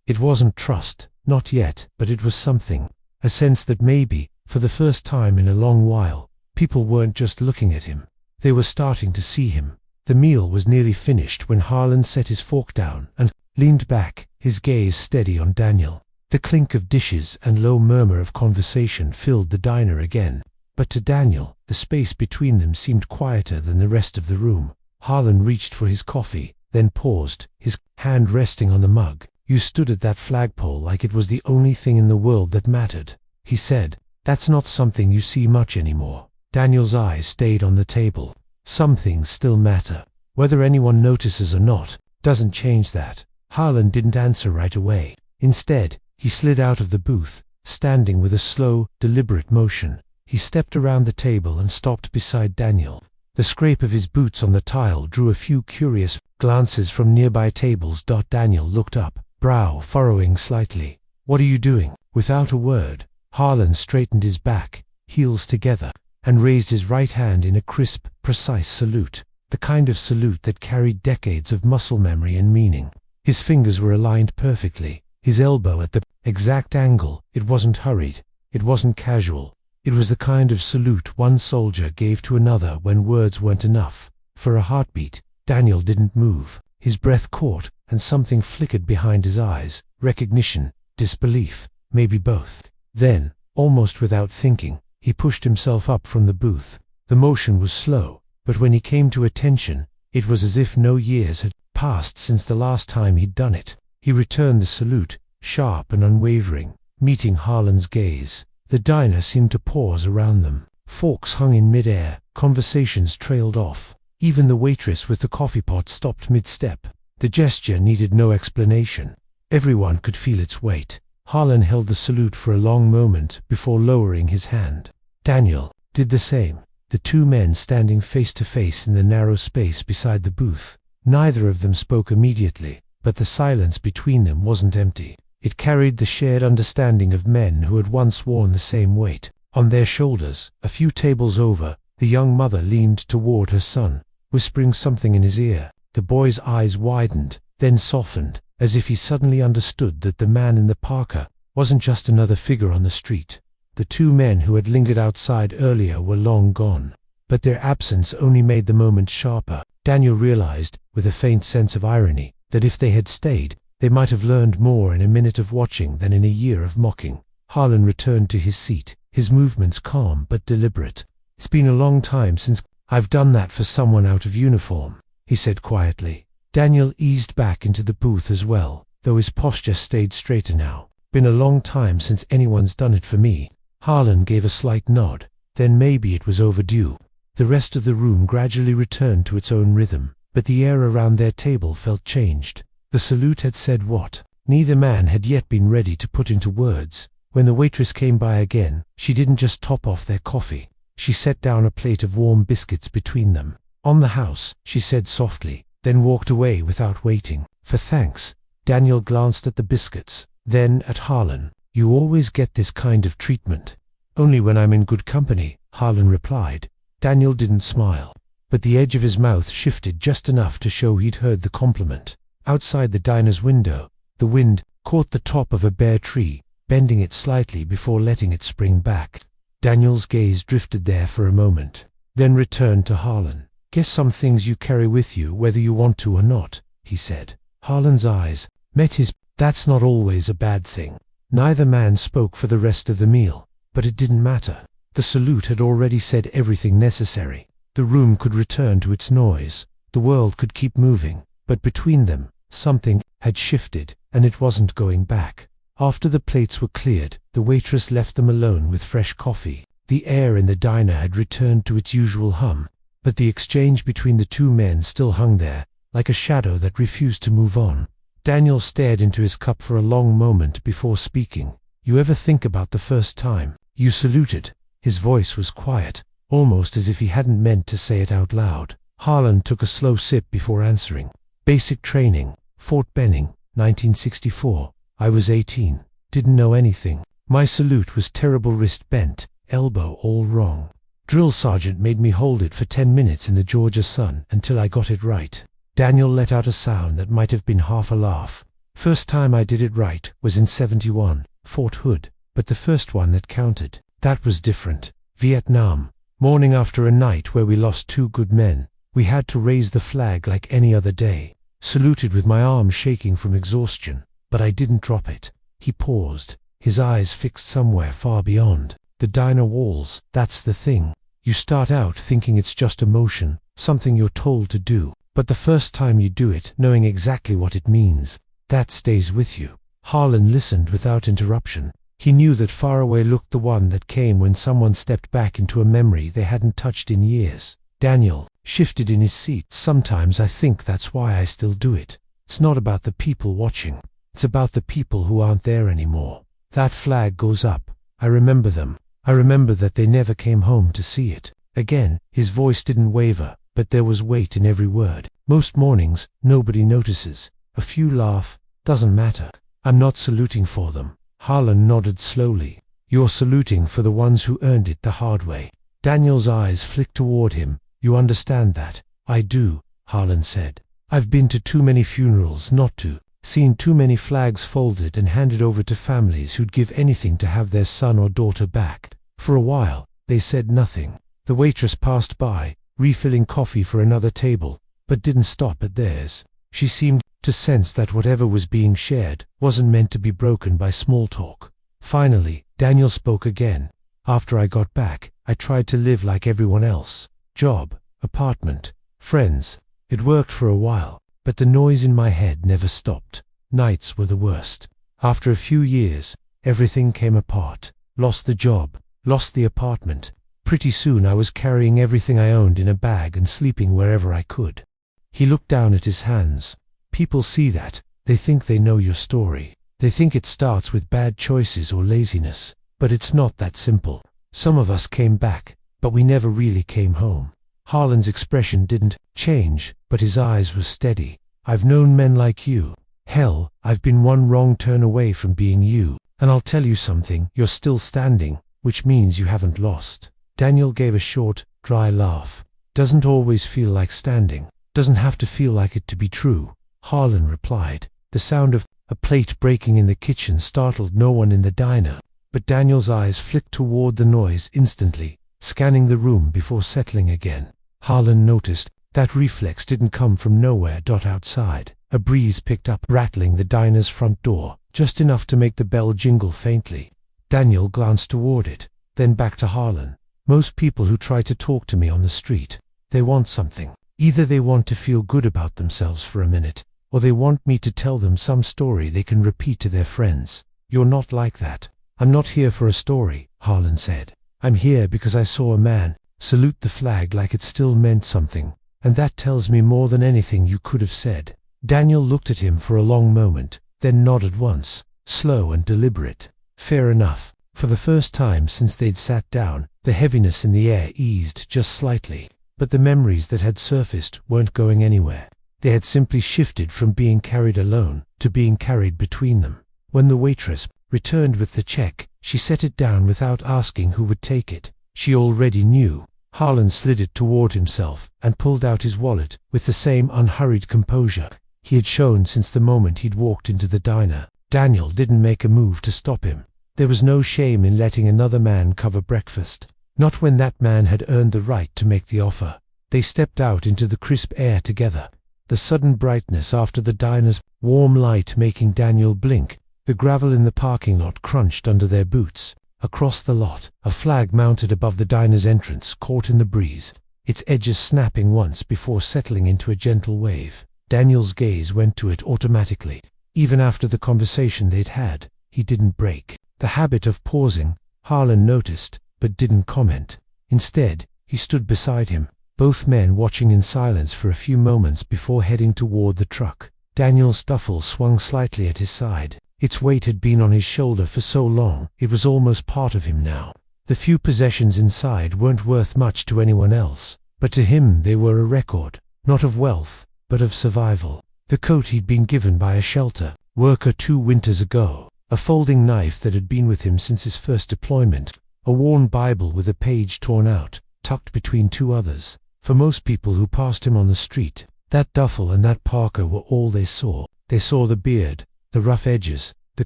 It wasn't trust, not yet, but it was something. A sense that maybe, for the first time in a long while, people weren't just looking at him. They were starting to see him. The meal was nearly finished when Harlan set his fork down and leaned back, his gaze steady on Daniel. The clink of dishes and low murmur of conversation filled the diner again. But to Daniel, the space between them seemed quieter than the rest of the room. Harlan reached for his coffee, then paused, his hand resting on the mug. "You stood at that flagpole like it was the only thing in the world that mattered," he said. "That's not something you see much anymore." Daniel's eyes stayed on the table. "Some things still matter. Whether anyone notices or not, doesn't change that." Harlan didn't answer right away. Instead, he slid out of the booth, standing with a slow, deliberate motion. He stepped around the table and stopped beside Daniel. The scrape of his boots on the tile drew a few curious glances from nearby tables. Daniel looked up, brow furrowing slightly. "What are you doing?" Without a word, Harlan straightened his back, heels together, and raised his right hand in a crisp, precise salute, the kind of salute that carried decades of muscle memory and meaning. His fingers were aligned perfectly, his elbow at the exact angle. It wasn't hurried, it wasn't casual. It was the kind of salute one soldier gave to another when words weren't enough. For a heartbeat, Daniel didn't move. His breath caught, and something flickered behind his eyes. Recognition, disbelief, maybe both. Then, almost without thinking, he pushed himself up from the booth. The motion was slow, but when he came to attention, it was as if no years had passed since the last time he'd done it. He returned the salute, sharp and unwavering, meeting Harlan's gaze. The diner seemed to pause around them. Forks hung in mid-air, conversations trailed off. Even the waitress with the coffee pot stopped mid-step. The gesture needed no explanation. Everyone could feel its weight. Harlan held the salute for a long moment before lowering his hand. Daniel did the same, the two men standing face to face in the narrow space beside the booth. Neither of them spoke immediately, but the silence between them wasn't empty. It carried the shared understanding of men who had once worn the same weight on their shoulders. A few tables over, the young mother leaned toward her son, whispering something in his ear. The boy's eyes widened, then softened, as if he suddenly understood that the man in the parka wasn't just another figure on the street. The two men who had lingered outside earlier were long gone, but their absence only made the moment sharper. Daniel realized, with a faint sense of irony, that if they had stayed, they might have learned more in a minute of watching than in a year of mocking. Harlan returned to his seat, his movements calm but deliberate. "It's been a long time since I've done that for someone out of uniform," he said quietly. Daniel eased back into the booth as well, though his posture stayed straighter now. "Been a long time since anyone's done it for me." Harlan gave a slight nod. Then maybe it was overdue. The rest of the room gradually returned to its own rhythm, but the air around their table felt changed. The salute had said what neither man had yet been ready to put into words. When the waitress came by again, she didn't just top off their coffee. She set down a plate of warm biscuits between them. "On the house," she said softly, then walked away without waiting for thanks. Daniel glanced at the biscuits, then at Harlan. "You always get this kind of treatment." "Only when I'm in good company," Harlan replied. Daniel didn't smile, but the edge of his mouth shifted just enough to show he'd heard the compliment. Outside the diner's window, the wind caught the top of a bare tree, bending it slightly before letting it spring back. Daniel's gaze drifted there for a moment, then returned to Harlan. "Guess some things you carry with you whether you want to or not," he said. Harlan's eyes met his. "That's not always a bad thing." Neither man spoke for the rest of the meal, but it didn't matter. The salute had already said everything necessary. The room could return to its noise. The world could keep moving, but between them, something had shifted, and it wasn't going back. After the plates were cleared, the waitress left them alone with fresh coffee. The air in the diner had returned to its usual hum, but the exchange between the two men still hung there, like a shadow that refused to move on. Daniel stared into his cup for a long moment before speaking. "You ever think about the first time you saluted?" His voice was quiet, almost as if he hadn't meant to say it out loud. Harlan took a slow sip before answering. "Basic training, Fort Benning, 1964. I was 18. Didn't know anything. My salute was terrible, wrist bent, elbow all wrong. Drill sergeant made me hold it for 10 minutes in the Georgia sun until I got it right." Daniel let out a sound that might have been half a laugh. "First time I did it right was in 71, Fort Hood, but the first one that counted. That was different. Vietnam. Morning after a night where we lost 2 good men. We had to raise the flag like any other day. Saluted with my arm shaking from exhaustion, but I didn't drop it." He paused, his eyes fixed somewhere far beyond. "The diner walls, that's the thing. You start out thinking it's just a motion, something you're told to do. But the first time you do it, knowing exactly what it means, that stays with you." Harlan listened without interruption. He knew that far away looked the one that came when someone stepped back into a memory they hadn't touched in years. Daniel shifted in his seat. "Sometimes I think that's why I still do it. It's not about the people watching. It's about the people who aren't there anymore. That flag goes up. I remember them. I remember that they never came home to see it." Again, his voice didn't waver, but there was weight in every word. "Most mornings, nobody notices. A few laugh. Doesn't matter. I'm not saluting for them." Harlan nodded slowly. "You're saluting for the ones who earned it the hard way." Daniel's eyes flicked toward him. "You understand that?" "I do," Harlan said. "I've been to too many funerals not to. Seen too many flags folded and handed over to families who'd give anything to have their son or daughter back." For a while, they said nothing. The waitress passed by, refilling coffee for another table, but didn't stop at theirs. She seemed to sense that whatever was being shared wasn't meant to be broken by small talk. Finally, Daniel spoke again. "After I got back, I tried to live like everyone else. Job, apartment, friends. It worked for a while, but the noise in my head never stopped. Nights were the worst. After a few years, everything came apart. Lost the job, lost the apartment. Pretty soon I was carrying everything I owned in a bag and sleeping wherever I could." He looked down at his hands. "People see that. They think they know your story. They think it starts with bad choices or laziness. But it's not that simple. Some of us came back, but we never really came home." Harlan's expression didn't change, but his eyes were steady. "I've known men like you. Hell, I've been one wrong turn away from being you. And I'll tell you something, you're still standing, which means you haven't lost." Daniel gave a short, dry laugh. "Doesn't always feel like standing. Doesn't have to feel like it to be true," Harlan replied. The sound of a plate breaking in the kitchen startled no one in the diner, but Daniel's eyes flicked toward the noise instantly, scanning the room before settling again. Harlan noticed that reflex didn't come from nowhere. Outside, a breeze picked up, rattling the diner's front door, just enough to make the bell jingle faintly. Daniel glanced toward it, then back to Harlan. "Most people who try to talk to me on the street, they want something. Either they want to feel good about themselves for a minute, or they want me to tell them some story they can repeat to their friends. You're not like that." "I'm not here for a story," Harlan said. "I'm here because I saw a man salute the flag like it still meant something, and that tells me more than anything you could have said." Daniel looked at him for a long moment, then nodded once, slow and deliberate. "Fair enough." For the first time since they'd sat down, the heaviness in the air eased just slightly, but the memories that had surfaced weren't going anywhere. They had simply shifted from being carried alone to being carried between them. When the waitress returned with the check, she set it down without asking who would take it. She already knew. Harlan slid it toward himself and pulled out his wallet with the same unhurried composure he had shown since the moment he'd walked into the diner. Daniel didn't make a move to stop him. There was no shame in letting another man cover breakfast, not when that man had earned the right to make the offer. They stepped out into the crisp air together, the sudden brightness after the diner's warm light making Daniel blink. The gravel in the parking lot crunched under their boots. Across the lot, a flag mounted above the diner's entrance caught in the breeze, its edges snapping once before settling into a gentle wave. Daniel's gaze went to it automatically. Even after the conversation they'd had, he didn't break the habit of pausing. Harlan noticed, but didn't comment. Instead, he stood beside him, both men watching in silence for a few moments before heading toward the truck. Daniel's duffel swung slightly at his side. Its weight had been on his shoulder for so long, it was almost part of him now. The few possessions inside weren't worth much to anyone else, but to him they were a record, not of wealth, but of survival. The coat he'd been given by a shelter worker 2 winters ago, a folding knife that had been with him since his first deployment, a worn Bible with a page torn out, tucked between 2 others. For most people who passed him on the street, that duffel and that parka were all they saw. They saw the beard, the rough edges, the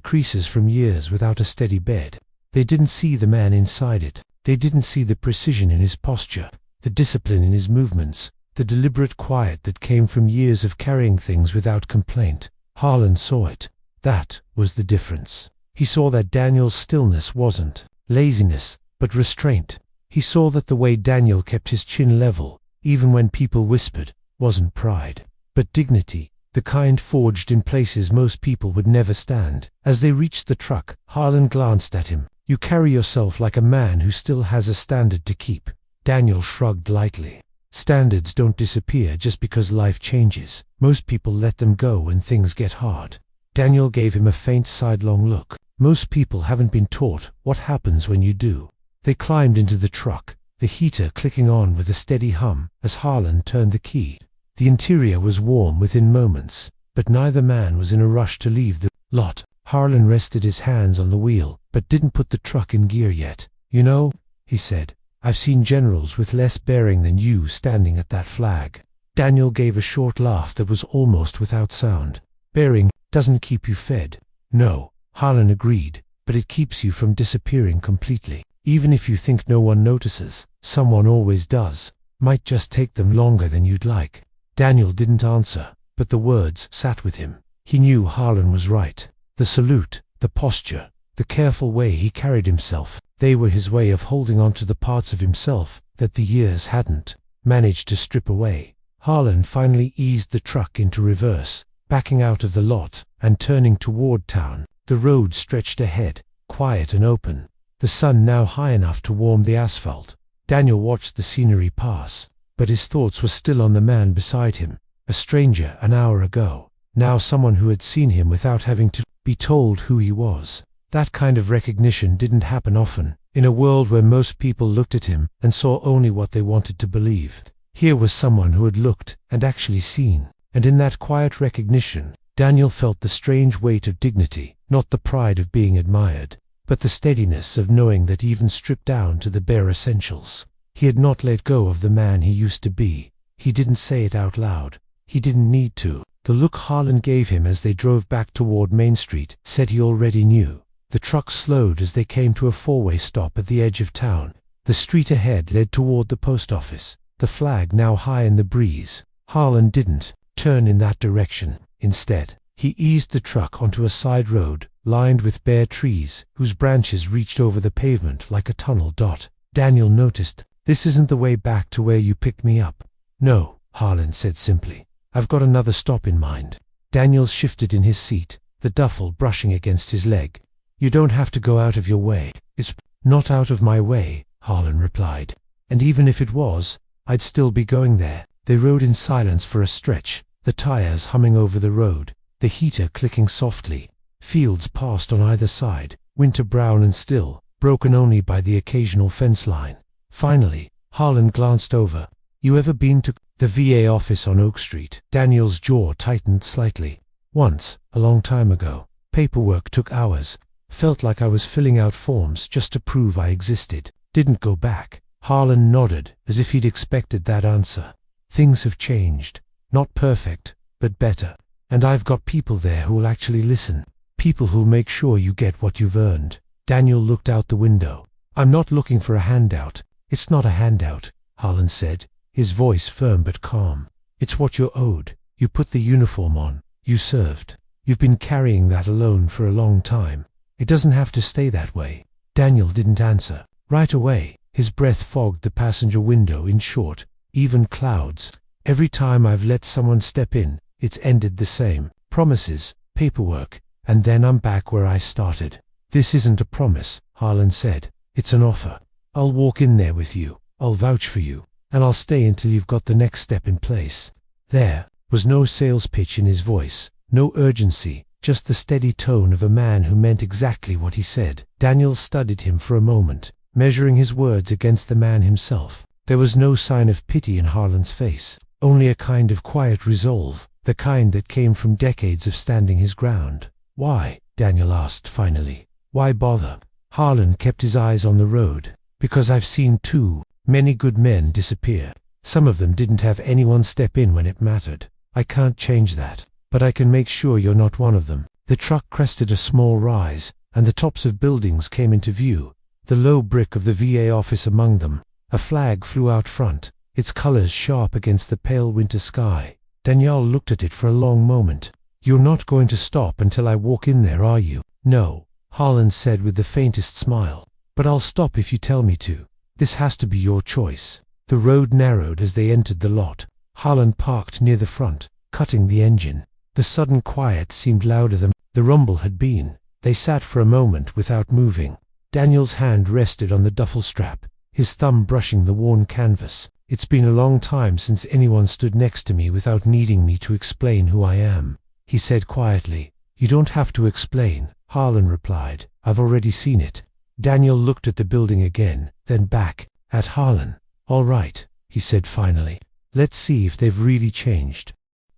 creases from years without a steady bed. They didn't see the man inside it. They didn't see the precision in his posture, the discipline in his movements, the deliberate quiet that came from years of carrying things without complaint. Harlan saw it. That was the difference. He saw that Daniel's stillness wasn't laziness, but restraint. He saw that the way Daniel kept his chin level, even when people whispered, wasn't pride, but dignity, the kind forged in places most people would never stand. As they reached the truck, Harlan glanced at him. "You carry yourself like a man who still has a standard to keep." Daniel shrugged lightly. Standards don't disappear just because life changes. Most people let them go when things get hard. Daniel gave him a faint sidelong look. Most people haven't been taught what happens when you do. They climbed into the truck, the heater clicking on with a steady hum as Harlan turned the key. The interior was warm within moments, but neither man was in a rush to leave the lot. Harlan rested his hands on the wheel, but didn't put the truck in gear yet. "You know," he said, "I've seen generals with less bearing than you standing at that flag." Daniel gave a short laugh that was almost without sound. "Bearing doesn't keep you fed." "No," Harlan agreed, "but it keeps you from disappearing completely. Even if you think no one notices, someone always does. Might just take them longer than you'd like." Daniel didn't answer, but the words sat with him. He knew Harlan was right. The salute, the posture, the careful way he carried himself, they were his way of holding on to the parts of himself that the years hadn't managed to strip away. Harlan finally eased the truck into reverse, backing out of the lot and turning toward town. The road stretched ahead, quiet and open, the sun now high enough to warm the asphalt. Daniel watched the scenery pass, but his thoughts were still on the man beside him, a stranger an hour ago, now someone who had seen him without having to be told who he was. That kind of recognition didn't happen often, in a world where most people looked at him and saw only what they wanted to believe. Here was someone who had looked and actually seen, and in that quiet recognition, Daniel felt the strange weight of dignity, not the pride of being admired, but the steadiness of knowing that even stripped down to the bare essentials, he had not let go of the man he used to be. He didn't say it out loud. He didn't need to. The look Harlan gave him as they drove back toward Main Street said he already knew. The truck slowed as they came to a four-way stop at the edge of town. The street ahead led toward the post office, the flag now high in the breeze. Harlan didn't turn in that direction. Instead, he eased the truck onto a side road, lined with bare trees, whose branches reached over the pavement like a tunnel dot. Daniel noticed, "This isn't the way back to where you picked me up." "No," Harlan said simply. "I've got another stop in mind." Daniel shifted in his seat, the duffel brushing against his leg. "You don't have to go out of your way." "It's not out of my way," Harlan replied. "And even if it was, I'd still be going there." They rode in silence for a stretch, the tires humming over the road, the heater clicking softly. Fields passed on either side, winter brown and still, broken only by the occasional fence line. Finally, Harlan glanced over. "You ever been to the VA office on Oak Street?" Daniel's jaw tightened slightly. "Once, a long time ago. Paperwork took hours. Felt like I was filling out forms just to prove I existed. Didn't go back." Harlan nodded, as if he'd expected that answer. "Things have changed. Not perfect, but better. And I've got people there who'll actually listen. People who'll make sure you get what you've earned." Daniel looked out the window. I'm not looking for a handout. It's not a handout, Harlan said, his voice firm but calm. It's what you're owed. You put the uniform on. You served. You've been carrying that alone for a long time. It doesn't have to stay that way. Daniel didn't answer. Right away, his breath fogged the passenger window in short, even clouds. Every time I've let someone step in, it's ended the same. Promises, paperwork, and then I'm back where I started. This isn't a promise, Harlan said. It's an offer. I'll walk in there with you. I'll vouch for you. And I'll stay until you've got the next step in place. There was no sales pitch in his voice, no urgency, just the steady tone of a man who meant exactly what he said. Daniel studied him for a moment, measuring his words against the man himself. There was no sign of pity in Harlan's face, only a kind of quiet resolve, the kind that came from decades of standing his ground. Why? Daniel asked finally. Why bother? Harlan kept his eyes on the road. Because I've seen too many good men disappear. Some of them didn't have anyone step in when it mattered. I can't change that, but I can make sure you're not one of them. The truck crested a small rise, and the tops of buildings came into view, the low brick of the VA office among them. A flag flew out front, its colors sharp against the pale winter sky. Daniel looked at it for a long moment. You're not going to stop until I walk in there, are you? No, Harlan said with the faintest smile. But I'll stop if you tell me to. This has to be your choice. The road narrowed as they entered the lot. Harlan parked near the front, cutting the engine. The sudden quiet seemed louder than the rumble had been. They sat for a moment without moving. Daniel's hand rested on the duffel strap, his thumb brushing the worn canvas. It's been a long time since anyone stood next to me without needing me to explain who I am, he said quietly. You don't have to explain, Harlan replied. I've already seen it. Daniel looked at the building again, then back at Harlan. All right, he said finally. Let's see if they've really changed.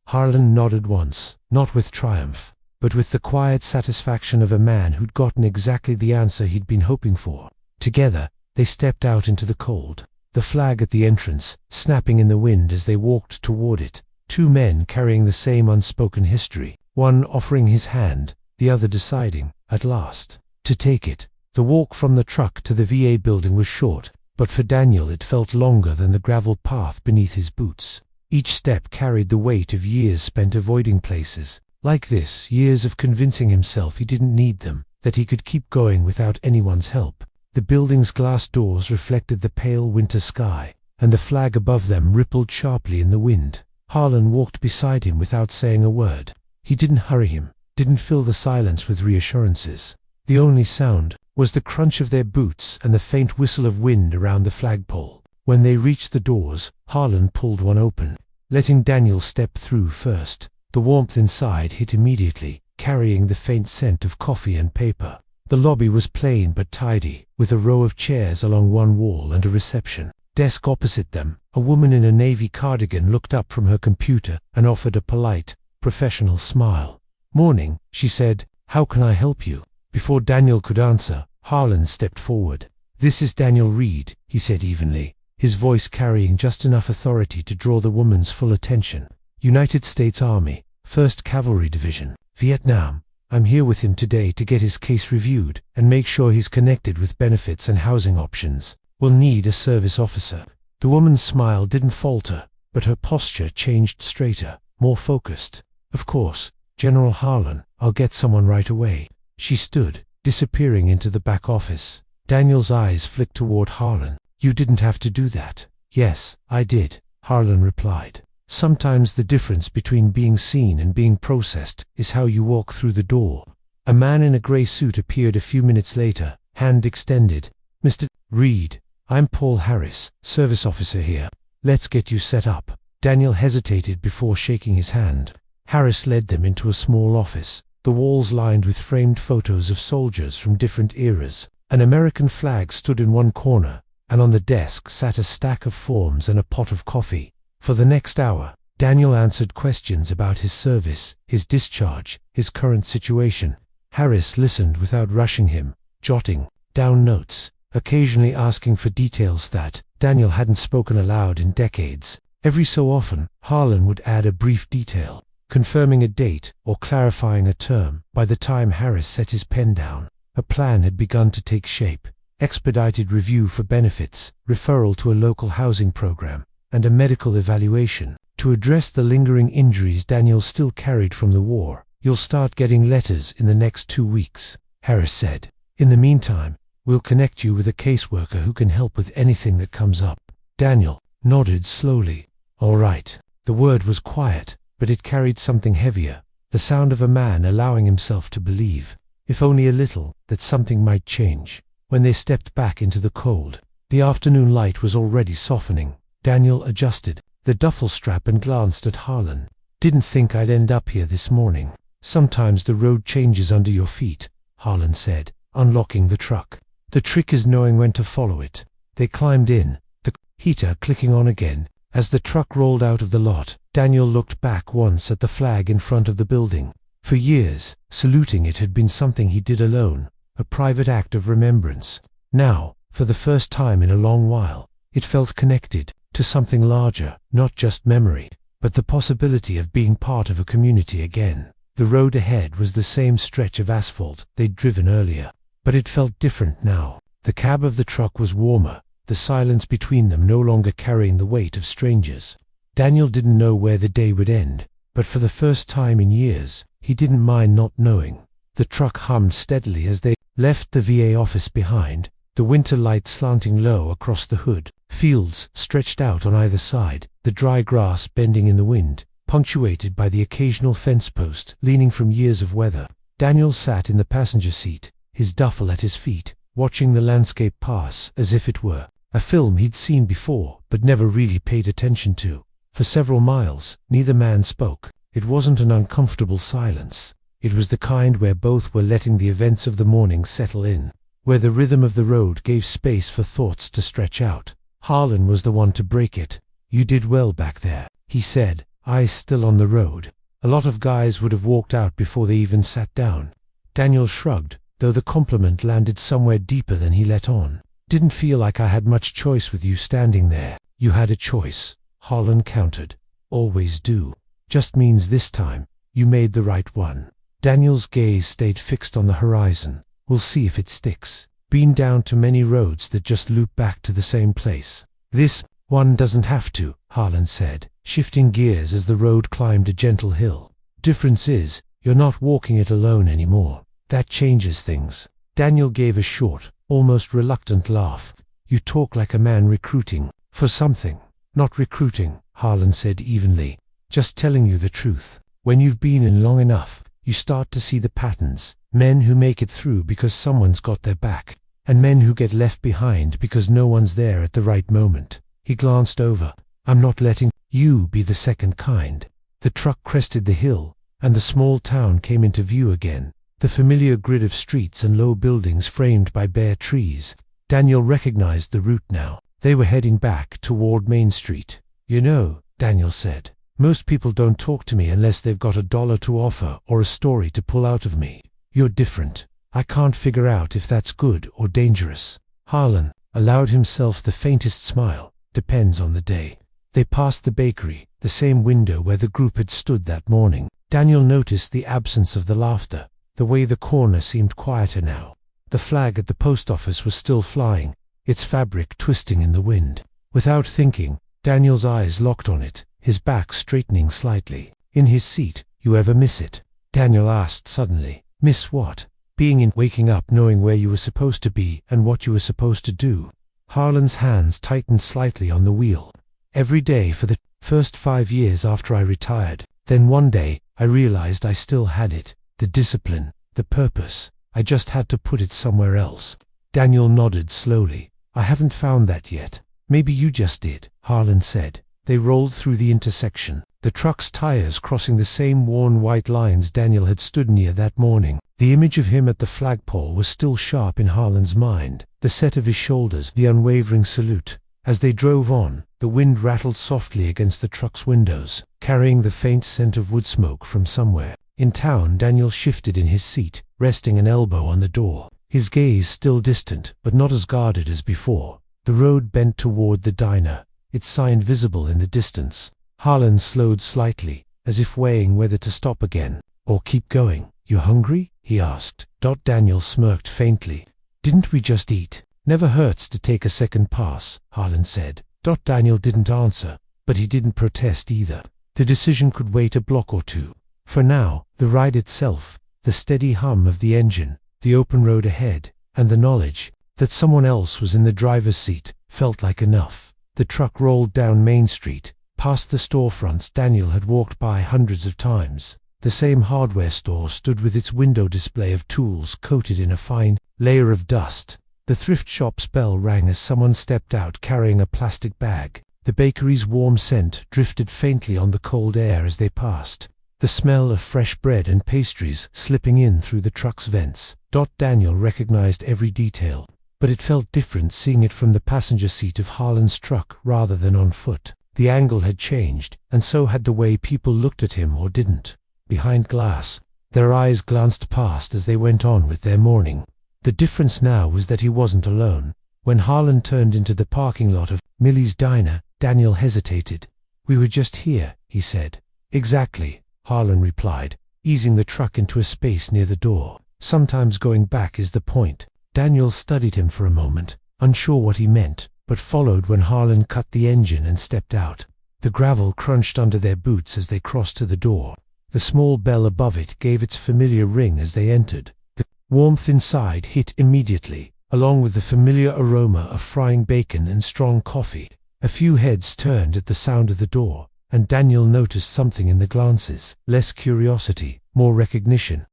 Harlan nodded once, not with triumph, but with the quiet satisfaction of a man who'd gotten exactly the answer he'd been hoping for. Together, they stepped out into the cold, the flag at the entrance, snapping in the wind as they walked toward it. Two men carrying the same unspoken history, one offering his hand, the other deciding, at last, to take it. The walk from the truck to the VA building was short, but for Daniel it felt longer than the gravel path beneath his boots. Each step carried the weight of years spent avoiding places like this, years of convincing himself he didn't need them, that he could keep going without anyone's help. The building's glass doors reflected the pale winter sky, and the flag above them rippled sharply in the wind. Harlan walked beside him without saying a word. He didn't hurry him, didn't fill the silence with reassurances. The only sound was the crunch of their boots and the faint whistle of wind around the flagpole. When they reached the doors, Harlan pulled one open, letting Daniel step through first. The warmth inside hit immediately, carrying the faint scent of coffee and paper. The lobby was plain but tidy, with a row of chairs along one wall and a reception desk opposite them. A woman in a navy cardigan looked up from her computer and offered a polite, professional smile. "Morning," she said. "How can I help you?" Before Daniel could answer, Harlan stepped forward. "This is Daniel Reed," he said evenly, his voice carrying just enough authority to draw the woman's full attention. "United States Army, 1st Cavalry Division, Vietnam. I'm here with him today to get his case reviewed and make sure he's connected with benefits and housing options. We'll need a service officer." The woman's smile didn't falter, but her posture changed straighter, more focused. "Of course, General Harlan, I'll get someone right away." She stood, disappearing into the back office. Daniel's eyes flicked toward Harlan. "You didn't have to do that." "Yes, I did," Harlan replied. "Sometimes the difference between being seen and being processed is how you walk through the door." A man in a gray suit appeared a few minutes later, hand extended. "Mr. Reed, I'm Paul Harris, service officer here. Let's get you set up." Daniel hesitated before shaking his hand. Harris led them into a small office, the walls lined with framed photos of soldiers from different eras. An American flag stood in one corner, and on the desk sat a stack of forms and a pot of coffee. For the next hour, Daniel answered questions about his service, his discharge, his current situation. Harris listened without rushing him, jotting down notes, occasionally asking for details that Daniel hadn't spoken aloud in decades. Every so often, Harlan would add a brief detail, confirming a date or clarifying a term. By the time Harris set his pen down, A plan had begun to take shape: expedited review for benefits, referral to a local housing program, and a medical evaluation to address the lingering injuries Daniel still carried from the war. "You'll start getting letters in the next 2 weeks," Harris said. "In the meantime, we'll connect you with a caseworker who can help with anything that comes up." Daniel nodded slowly. "All right." The word was quiet, but it carried something heavier, the sound of a man allowing himself to believe, if only a little, that something might change. When they stepped back into the cold, the afternoon light was already softening. Daniel adjusted the duffel strap and glanced at Harlan. "Didn't think I'd end up here this morning." "Sometimes the road changes under your feet," Harlan said, unlocking the truck. "The trick is knowing when to follow it." They climbed in, the heater clicking on again. As the truck rolled out of the lot, Daniel looked back once at the flag in front of the building. For years, saluting it had been something he did alone, a private act of remembrance. Now, for the first time in a long while, it felt connected to something larger, not just memory, but the possibility of being part of a community again. The road ahead was the same stretch of asphalt they'd driven earlier, but it felt different now. The cab of the truck was warmer, the silence between them no longer carrying the weight of strangers. Daniel didn't know where the day would end, but for the first time in years, he didn't mind not knowing. The truck hummed steadily as they left the VA office behind, the winter light slanting low across the hood. Fields stretched out on either side, the dry grass bending in the wind, punctuated by the occasional fence post leaning from years of weather. Daniel sat in the passenger seat, his duffel at his feet, watching the landscape pass as if it were a film he'd seen before but never really paid attention to. For several miles, neither man spoke. It wasn't an uncomfortable silence. It was the kind where both were letting the events of the morning settle in, where the rhythm of the road gave space for thoughts to stretch out. Harlan was the one to break it. "You did well back there," he said, eyes still on the road. "A lot of guys would have walked out before they even sat down." Daniel shrugged, though the compliment landed somewhere deeper than he let on. "Didn't feel like I had much choice with you standing there." "You had a choice," Harlan countered. "Always do. Just means this time, you made the right one." Daniel's gaze stayed fixed on the horizon. "We'll see if it sticks. Been down to many roads that just loop back to the same place." "This one doesn't have to," Harlan said, shifting gears as the road climbed a gentle hill. "Difference is, you're not walking it alone anymore. That changes things." Daniel gave a short, almost reluctant laugh. "You talk like a man recruiting for something." "Not recruiting," Harlan said evenly. "Just telling you the truth. When you've been in long enough, you start to see the patterns. Men who make it through because someone's got their back, and men who get left behind because no one's there at the right moment." He glanced over. "I'm not letting you be the second kind." The truck crested the hill, and the small town came into view again, the familiar grid of streets and low buildings framed by bare trees. Daniel recognized the route now. They were heading back toward Main Street. "You know," Daniel said, "most people don't talk to me unless they've got $1 to offer or a story to pull out of me. You're different. I can't figure out if that's good or dangerous." Harlan allowed himself the faintest smile. "Depends on the day." They passed the bakery, the same window where the group had stood that morning. Daniel noticed the absence of the laughter, the way the corner seemed quieter now. The flag at the post office was still flying, its fabric twisting in the wind. Without thinking, Daniel's eyes locked on it, his back straightening slightly. In his seat, "You ever miss it?" Daniel asked suddenly. "Miss what?" Waking up knowing where you were supposed to be and what you were supposed to do." Harlan's hands tightened slightly on the wheel. "Every day for the first 5 years after I retired. Then one day, I realized I still had it. The discipline, the purpose. I just had to put it somewhere else." Daniel nodded slowly. "I haven't found that yet." "Maybe you just did," Harlan said. They rolled through the intersection, the truck's tires crossing the same worn white lines Daniel had stood near that morning. The image of him at the flagpole was still sharp in Harlan's mind, the set of his shoulders, the unwavering salute. As they drove on, the wind rattled softly against the truck's windows, carrying the faint scent of wood smoke from somewhere. In town, Daniel shifted in his seat, resting an elbow on the door, his gaze still distant, but not as guarded as before. The road bent toward the diner, its sign visible in the distance. Harlan slowed slightly, as if weighing whether to stop again or keep going. "You hungry?" he asked. Daniel smirked faintly. Didn't we just eat? Never hurts to take a second pass, Harlan said. Daniel didn't answer, but he didn't protest either. The decision could wait a block or two. For now, the ride itself, the steady hum of the engine, the open road ahead, and the knowledge that someone else was in the driver's seat, felt like enough. The truck rolled down Main Street, past the storefronts Daniel had walked by hundreds of times. The same hardware store stood with its window display of tools coated in a fine layer of dust. The thrift shop's bell rang as someone stepped out carrying a plastic bag. The bakery's warm scent drifted faintly on the cold air as they passed, the smell of fresh bread and pastries slipping in through the truck's vents. Daniel recognized every detail, but it felt different seeing it from the passenger seat of Harlan's truck rather than on foot. The angle had changed, and so had the way people looked at him or didn't. Behind glass, their eyes glanced past as they went on with their morning. The difference now was that he wasn't alone. When Harlan turned into the parking lot of Millie's Diner, Daniel hesitated. "We were just here," he said. "Exactly," Harlan replied, easing the truck into a space near the door. "Sometimes going back is the point." Daniel studied him for a moment, unsure what he meant, but followed when Harlan cut the engine and stepped out. The gravel crunched under their boots as they crossed to the door. The small bell above it gave its familiar ring as they entered. The warmth inside hit immediately, along with the familiar aroma of frying bacon and strong coffee. A few heads turned at the sound of the door, and Daniel noticed something in the glances. Less curiosity, more recognition.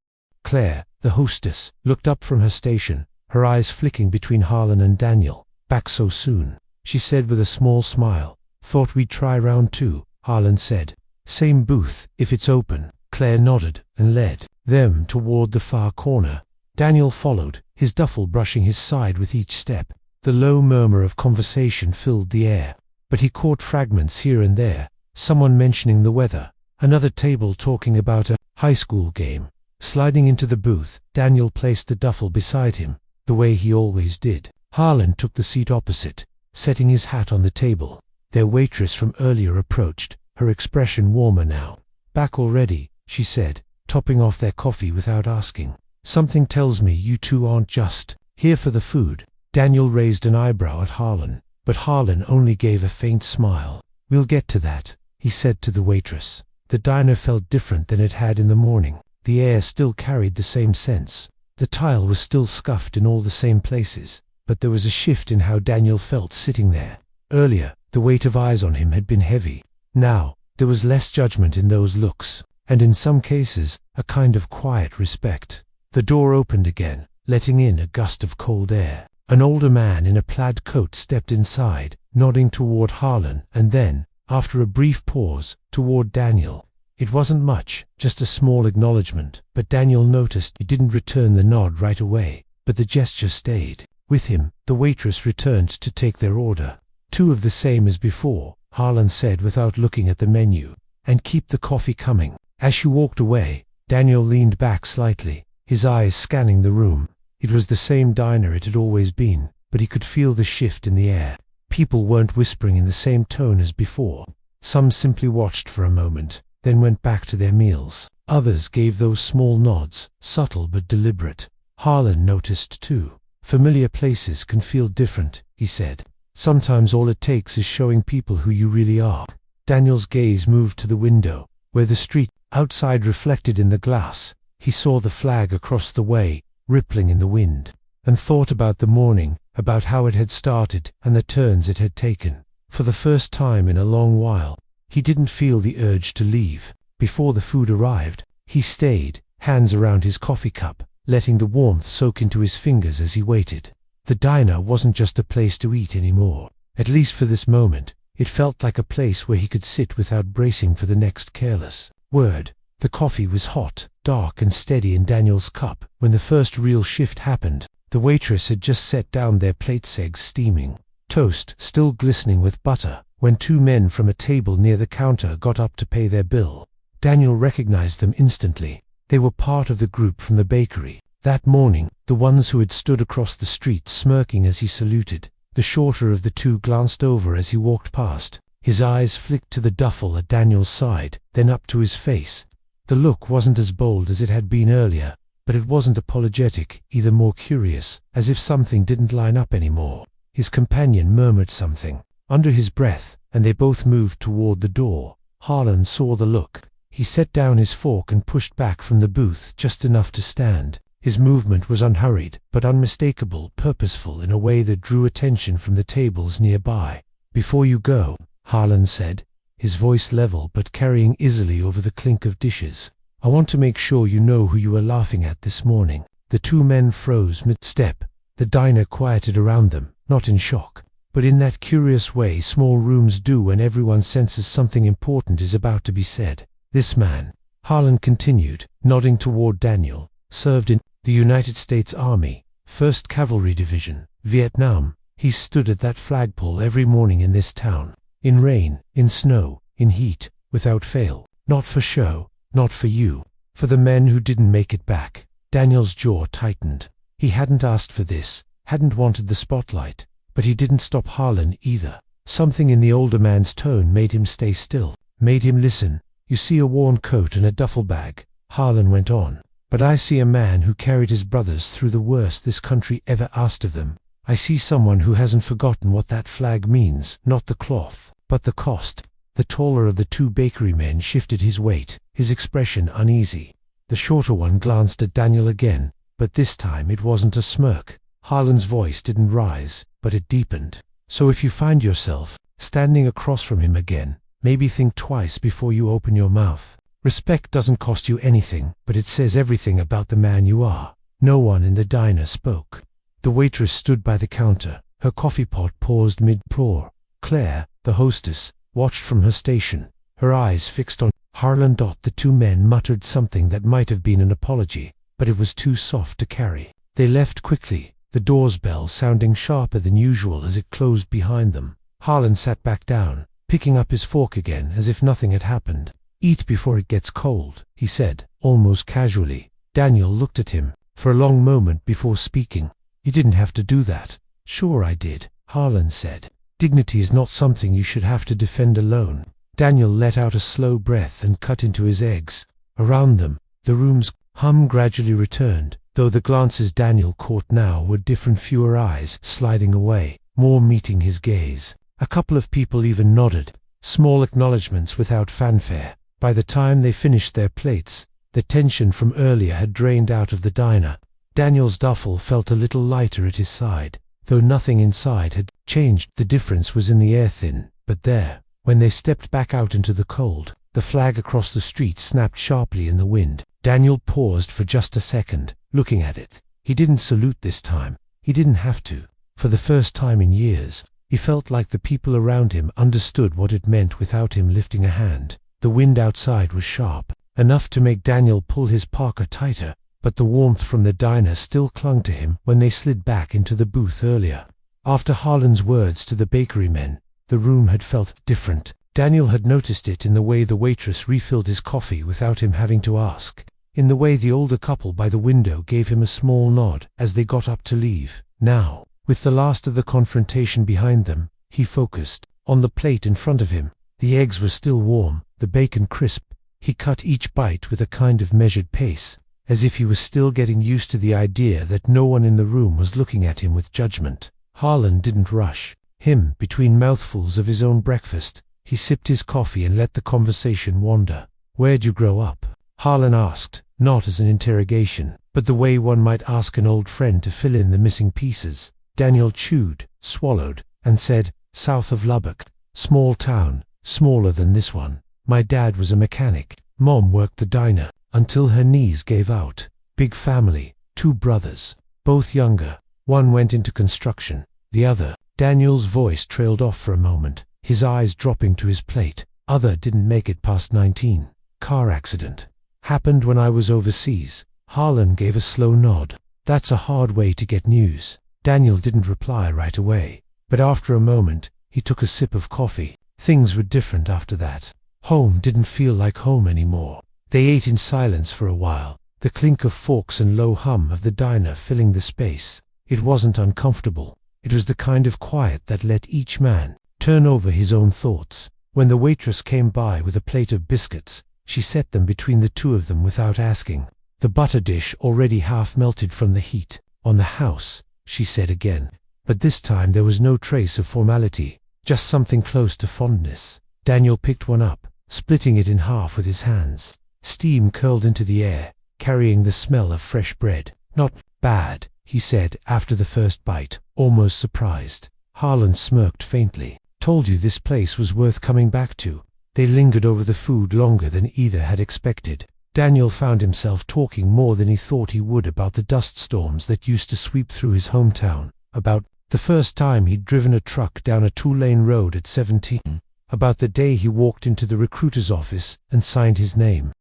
Claire, the hostess, looked up from her station, her eyes flicking between Harlan and Daniel. "Back so soon," she said with a small smile. "Thought we'd try round two," Harlan said. "Same booth, if it's open." Claire nodded and led them toward the far corner. Daniel followed, his duffel brushing his side with each step. The low murmur of conversation filled the air, but he caught fragments here and there, someone mentioning the weather, another table talking about a high school game. Sliding into the booth, Daniel placed the duffel beside him, the way he always did. Harlan took the seat opposite, setting his hat on the table. Their waitress from earlier approached, her expression warmer now. "Back already," she said, topping off their coffee without asking. "Something tells me you two aren't just here for the food." Daniel raised an eyebrow at Harlan, but Harlan only gave a faint smile. "We'll get to that," he said to the waitress. The diner felt different than it had in the morning. The air still carried the same sense. The tile was still scuffed in all the same places, but there was a shift in how Daniel felt sitting there. Earlier, the weight of eyes on him had been heavy. Now, there was less judgment in those looks, and in some cases, a kind of quiet respect. The door opened again, letting in a gust of cold air. An older man in a plaid coat stepped inside, nodding toward Harlan, and then, after a brief pause, toward Daniel. It wasn't much, just a small acknowledgement, but Daniel noticed he didn't return the nod right away, but the gesture stayed. With him, the waitress returned to take their order. "Two of the same as before," Harlan said without looking at the menu, "and keep the coffee coming." As she walked away, Daniel leaned back slightly, his eyes scanning the room. It was the same diner it had always been, but he could feel the shift in the air. People weren't whispering in the same tone as before. Some simply watched for a moment, then went back to their meals. Others gave those small nods, subtle but deliberate. Harlan noticed too. "Familiar places can feel different," he said. "Sometimes all it takes is showing people who you really are." Daniel's gaze moved to the window, where the street outside reflected in the glass. He saw the flag across the way, rippling in the wind, and thought about the morning, about how it had started and the turns it had taken. For the first time in a long while, he didn't feel the urge to leave. Before the food arrived, he stayed, hands around his coffee cup, letting the warmth soak into his fingers as he waited. The diner wasn't just a place to eat anymore. At least for this moment, it felt like a place where he could sit without bracing for the next careless word. The coffee was hot, dark and steady in Daniel's cup. When the first real shift happened, the waitress had just set down their plates, eggs steaming, toast still glistening with butter, when two men from a table near the counter got up to pay their bill. Daniel recognized them instantly. They were part of the group from the bakery. That morning, the ones who had stood across the street smirking as he saluted. The shorter of the two glanced over as he walked past. His eyes flicked to the duffel at Daniel's side, then up to his face. The look wasn't as bold as it had been earlier, but it wasn't apologetic, either more curious, as if something didn't line up anymore. His companion murmured something under his breath, and they both moved toward the door. Harlan saw the look. He set down his fork and pushed back from the booth just enough to stand. His movement was unhurried, but unmistakable, purposeful in a way that drew attention from the tables nearby. "Before you go," Harlan said, his voice level but carrying easily over the clink of dishes, "I want to make sure you know who you were laughing at this morning." The two men froze mid-step. The diner quieted around them, not in shock, but in that curious way small rooms do when everyone senses something important is about to be said. "This man," Harlan continued, nodding toward Daniel, "served in the United States Army, 1st Cavalry Division, Vietnam. He stood at that flagpole every morning in this town, in rain, in snow, in heat, without fail. Not for show, not for you, for the men who didn't make it back." Daniel's jaw tightened. He hadn't asked for this, hadn't wanted the spotlight, but he didn't stop Harlan either. Something in the older man's tone made him stay still, made him listen. "You see a worn coat and a duffel bag," Harlan went on, "but I see a man who carried his brothers through the worst this country ever asked of them. I see someone who hasn't forgotten what that flag means, not the cloth, but the cost." The taller of the two bakery men shifted his weight, his expression uneasy. The shorter one glanced at Daniel again, but this time it wasn't a smirk. Harlan's voice didn't rise, but it deepened. "So if you find yourself standing across from him again, maybe think twice before you open your mouth. Respect doesn't cost you anything, but it says everything about the man you are." No one in the diner spoke. The waitress stood by the counter, her coffee pot paused mid-pour. Claire, the hostess, watched from her station, her eyes fixed on Harlan. The two men muttered something that might have been an apology, but it was too soft to carry. They left quickly, the door's bell sounding sharper than usual as it closed behind them. Harlan sat back down, picking up his fork again as if nothing had happened. "Eat before it gets cold," he said, almost casually. Daniel looked at him for a long moment before speaking. "You didn't have to do that." "Sure I did," Harlan said. "Dignity is not something you should have to defend alone." Daniel let out a slow breath and cut into his eggs. Around them, the room's hum gradually returned, though the glances Daniel caught now were different, fewer eyes sliding away, more meeting his gaze. A couple of people even nodded, small acknowledgments without fanfare. By the time they finished their plates, the tension from earlier had drained out of the diner. Daniel's duffel felt a little lighter at his side, though nothing inside had changed. The difference was in the air thin, but there. When they stepped back out into the cold, the flag across the street snapped sharply in the wind. Daniel paused for just a second, looking at it. He didn't salute this time. He didn't have to. For the first time in years, he felt like the people around him understood what it meant without him lifting a hand. The wind outside was sharp, enough to make Daniel pull his parka tighter, but the warmth from the diner still clung to him when they slid back into the booth earlier. After Harlan's words to the bakery men, the room had felt different. Daniel had noticed it in the way the waitress refilled his coffee without him having to ask, in the way the older couple by the window gave him a small nod as they got up to leave. Now, with the last of the confrontation behind them, he focused on the plate in front of him. The eggs were still warm, the bacon crisp. He cut each bite with a kind of measured pace, as if he was still getting used to the idea that no one in the room was looking at him with judgment. Harlan didn't rush him between mouthfuls of his own breakfast. He sipped his coffee and let the conversation wander. "Where'd you grow up?" Harlan asked, not as an interrogation, but the way one might ask an old friend to fill in the missing pieces. Daniel chewed, swallowed, and said, "South of Lubbock. Small town, smaller than this one. My dad was a mechanic. Mom worked the diner until her knees gave out. Big family, 2 brothers, both younger. One went into construction, the other." Daniel's voice trailed off for a moment, his eyes dropping to his plate. "Other didn't make it past 19. Car accident. Happened when I was overseas." Harlan gave a slow nod. "That's a hard way to get news." Daniel didn't reply right away, but after a moment, he took a sip of coffee. Things were different after that. Home didn't feel like home anymore. They ate in silence for a while, the clink of forks and low hum of the diner filling the space. It wasn't uncomfortable. It was the kind of quiet that let each man turn over his own thoughts. When the waitress came by with a plate of biscuits, she set them between the two of them without asking. the butter dish already half melted from the heat. "On the house," she said again. But this time there was no trace of formality, just something close to fondness. Daniel picked one up, splitting it in half with his hands. Steam curled into the air, carrying the smell of fresh bread. "Not bad," he said after the first bite, almost surprised. Harlan smirked faintly. "Told you this place was worth coming back to." They lingered over the food longer than either had expected. Daniel found himself talking more than he thought he would about the dust storms that used to sweep through his hometown, about the first time he'd driven a truck down a 2-lane road at 17, about the day he walked into the recruiter's office and signed his name.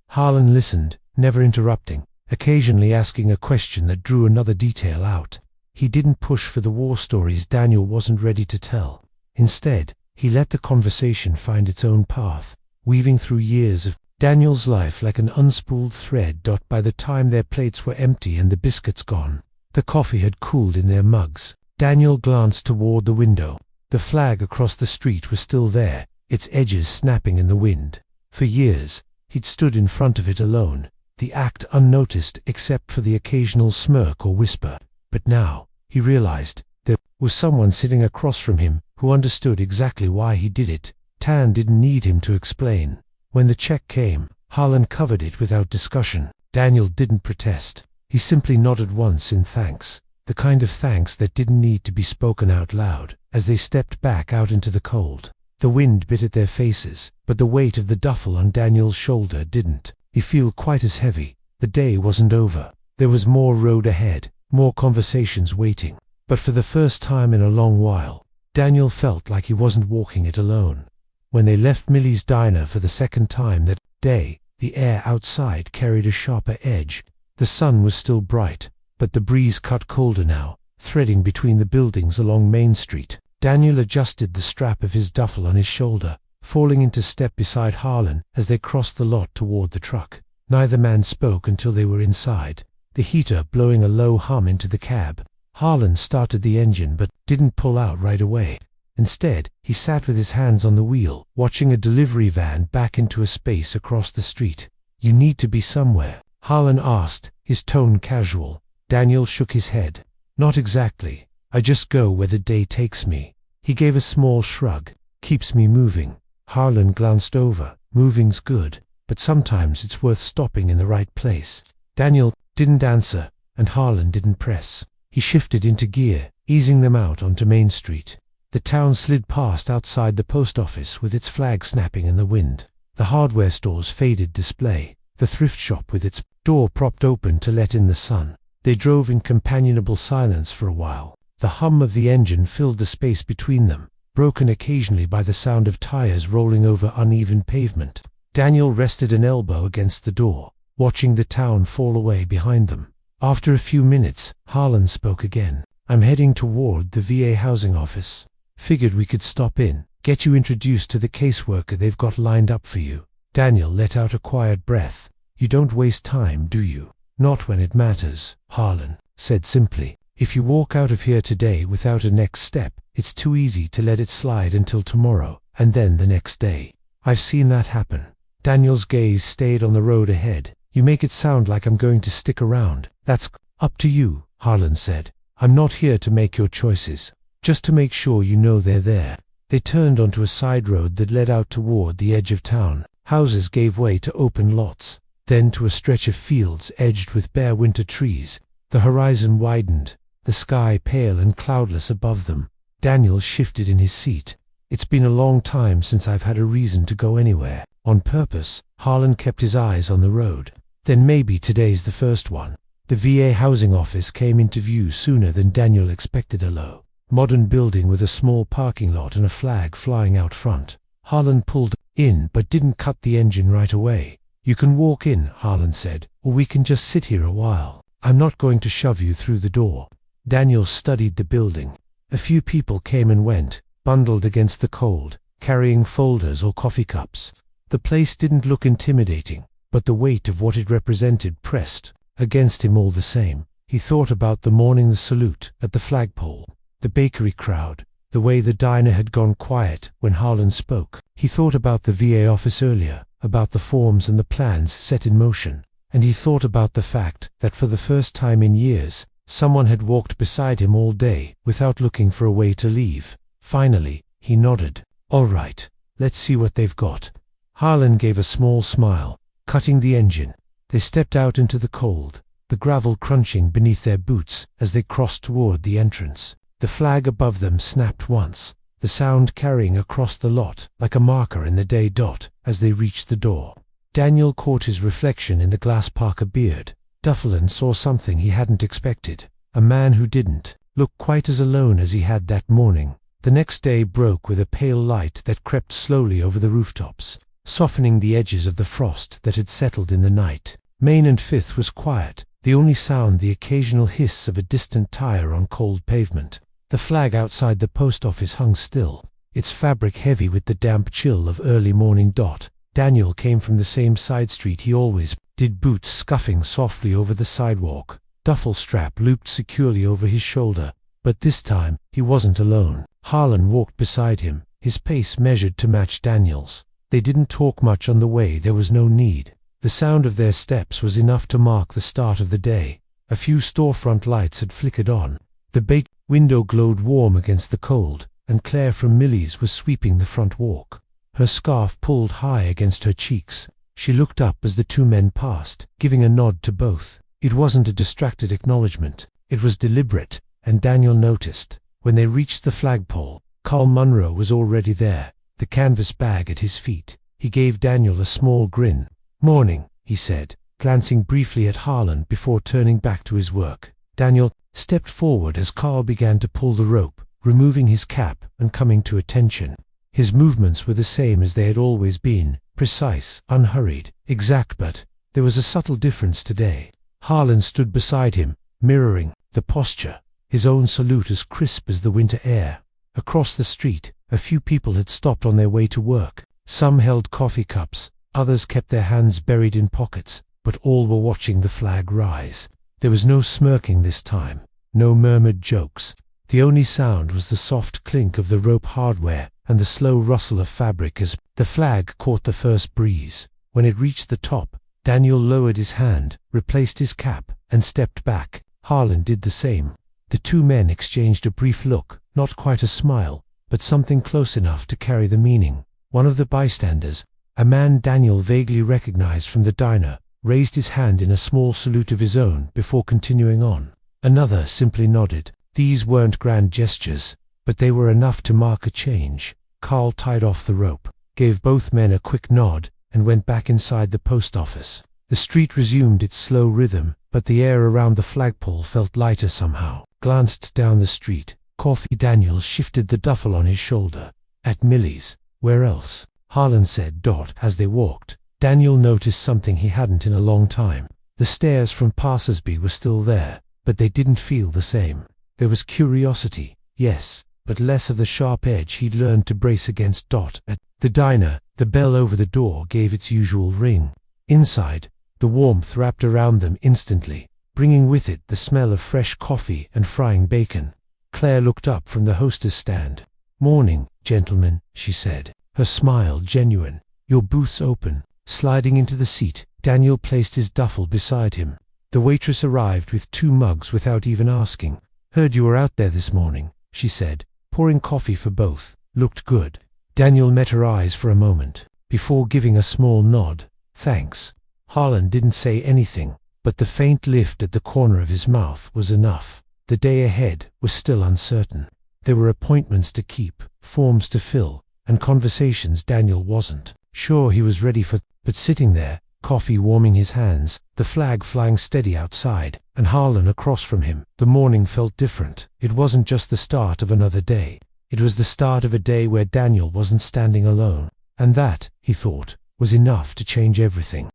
Harlan listened, never interrupting, occasionally asking a question that drew another detail out. He didn't push for the war stories Daniel wasn't ready to tell. Instead, he let the conversation find its own path, weaving through years of Daniel's life like an unspooled thread. By the time their plates were empty and the biscuits gone, the coffee had cooled in their mugs. Daniel glanced toward the window. The flag across the street was still there, its edges snapping in the wind. For years, he'd stood in front of it alone, the act unnoticed except for the occasional smirk or whisper. But now, he realized, there was someone sitting across from him who understood exactly why he did it. Tan didn't need him to explain. When the check came, Harlan covered it without discussion. Daniel didn't protest. He simply nodded once in thanks, the kind of thanks that didn't need to be spoken out loud. As they stepped back out into the cold, the wind bit at their faces, but the weight of the duffel on Daniel's shoulder didn't. He felt quite as heavy. The day wasn't over. There was more road ahead, more conversations waiting. But for the first time in a long while, Daniel felt like he wasn't walking it alone. When they left Millie's diner for the second time that day, the air outside carried a sharper edge. The sun was still bright, but the breeze cut colder now, threading between the buildings along Main Street. Daniel adjusted the strap of his duffel on his shoulder, falling into step beside Harlan as they crossed the lot toward the truck. Neither man spoke until they were inside, the heater blowing a low hum into the cab. Harlan started the engine but didn't pull out right away. Instead, he sat with his hands on the wheel, watching a delivery van back into a space across the street. "You need to be somewhere?" Harlan asked, his tone casual. Daniel shook his head. "Not exactly. I just go where the day takes me." He gave a small shrug. "Keeps me moving." Harlan glanced over. "Moving's good, but sometimes it's worth stopping in the right place." Daniel didn't answer, and Harlan didn't press. He shifted into gear, easing them out onto Main Street. The town slid past outside the post office with its flag snapping in the wind, the hardware store's faded display, the thrift shop with its door propped open to let in the sun. They drove in companionable silence for a while. The hum of the engine filled the space between them, broken occasionally by the sound of tires rolling over uneven pavement. Daniel rested an elbow against the door, watching the town fall away behind them. After a few minutes, Harlan spoke again. "I'm heading toward the VA housing office. Figured we could stop in, get you introduced to the caseworker they've got lined up for you." Daniel let out a quiet breath. "You don't waste time, do you?" "Not when it matters," Harlan said simply. "If you walk out of here today without a next step, it's too easy to let it slide until tomorrow, and then the next day. I've seen that happen." Daniel's gaze stayed on the road ahead. "You make it sound like I'm going to stick around." "That's up to you," Harlan said. "I'm not here to make your choices, just to make sure you know they're there." They turned onto a side road that led out toward the edge of town. Houses gave way to open lots, then to a stretch of fields edged with bare winter trees. The horizon widened, the sky pale and cloudless above them. Daniel shifted in his seat. "It's been a long time since I've had a reason to go anywhere." On purpose, Harlan kept his eyes on the road. "Then maybe today's the first one." The VA housing office came into view sooner than Daniel expected. A low, modern building with a small parking lot and a flag flying out front. Harlan pulled in but didn't cut the engine right away. "You can walk in," Harlan said, "or we can just sit here a while. I'm not going to shove you through the door." Daniel studied the building. A few people came and went, bundled against the cold, carrying folders or coffee cups. The place didn't look intimidating, but the weight of what it represented pressed against him all the same. He thought about the morning the salute at the flagpole, the bakery crowd, the way the diner had gone quiet when Harlan spoke. He thought about the VA office earlier, about the forms and the plans set in motion, and he thought about the fact that for the first time in years, someone had walked beside him all day without looking for a way to leave. Finally, he nodded. "All right, let's see what they've got." Harlan gave a small smile, cutting the engine. They stepped out into the cold, the gravel crunching beneath their boots as they crossed toward the entrance. The flag above them snapped once, the sound carrying across the lot like a marker in the day dot as they reached the door. Daniel caught his reflection in the glass Parker beard. Duffel and saw something he hadn't expected. A man who didn't look quite as alone as he had that morning. The next day broke with a pale light that crept slowly over the rooftops, softening the edges of the frost that had settled in the night. Main and Fifth was quiet, the only sound the occasional hiss of a distant tire on cold pavement. The flag outside the post office hung still, its fabric heavy with the damp chill of early morning dot. Daniel came from the same side street he always did, boots scuffing softly over the sidewalk, duffel strap looped securely over his shoulder. But this time, he wasn't alone. Harlan walked beside him, his pace measured to match Daniel's. They didn't talk much on the way, there was no need. The sound of their steps was enough to mark the start of the day. A few storefront lights had flickered on. The baked window glowed warm against the cold, and Claire from Millie's was sweeping the front walk. Her scarf pulled high against her cheeks. She looked up as the two men passed, giving a nod to both. It wasn't a distracted acknowledgement. It was deliberate, and Daniel noticed. When they reached the flagpole, Carl Munro was already there, the canvas bag at his feet. He gave Daniel a small grin. "Morning," he said, glancing briefly at Harlan before turning back to his work. Daniel stepped forward as Carl began to pull the rope, removing his cap and coming to attention. His movements were the same as they had always been, precise, unhurried, exact, but there was a subtle difference today. Harlan stood beside him, mirroring the posture, his own salute as crisp as the winter air. Across the street, a few people had stopped on their way to work. Some held coffee cups, others kept their hands buried in pockets, but all were watching the flag rise. There was no smirking this time, no murmured jokes. The only sound was the soft clink of the rope hardware and the slow rustle of fabric as the flag caught the first breeze. When it reached the top, Daniel lowered his hand, replaced his cap, and stepped back. Harlan did the same. The two men exchanged a brief look, not quite a smile, but something close enough to carry the meaning. One of the bystanders, a man Daniel vaguely recognized from the diner, raised his hand in a small salute of his own before continuing on. Another simply nodded. These weren't grand gestures, but they were enough to mark a change. Carl tied off the rope, gave both men a quick nod, and went back inside the post office. The street resumed its slow rhythm, but the air around the flagpole felt lighter somehow. Glanced down the street. Coffee. Daniel shifted the duffel on his shoulder. "At Millie's. Where else?" Harlan said. As they walked, Daniel noticed something he hadn't in a long time. The stares from passers-by were still there, but they didn't feel the same. There was curiosity, yes, but less of the sharp edge he'd learned to brace against. At the diner, the bell over the door gave its usual ring. Inside, the warmth wrapped around them instantly, bringing with it the smell of fresh coffee and frying bacon. Claire looked up from the hostess stand. "Morning, gentlemen," she said, her smile genuine. "Your booth's open." Sliding into the seat, Daniel placed his duffel beside him. The waitress arrived with 2 mugs without even asking. "Heard you were out there this morning," she said, pouring coffee for both. "Looked good." Daniel met her eyes for a moment, before giving a small nod. "Thanks." Harlan didn't say anything, but the faint lift at the corner of his mouth was enough. The day ahead was still uncertain. There were appointments to keep, forms to fill, and conversations Daniel wasn't sure he was ready for. But sitting there, coffee warming his hands, the flag flying steady outside, and Harlan across from him, the morning felt different. It wasn't just the start of another day. It was the start of a day where Daniel wasn't standing alone. And that, he thought, was enough to change everything.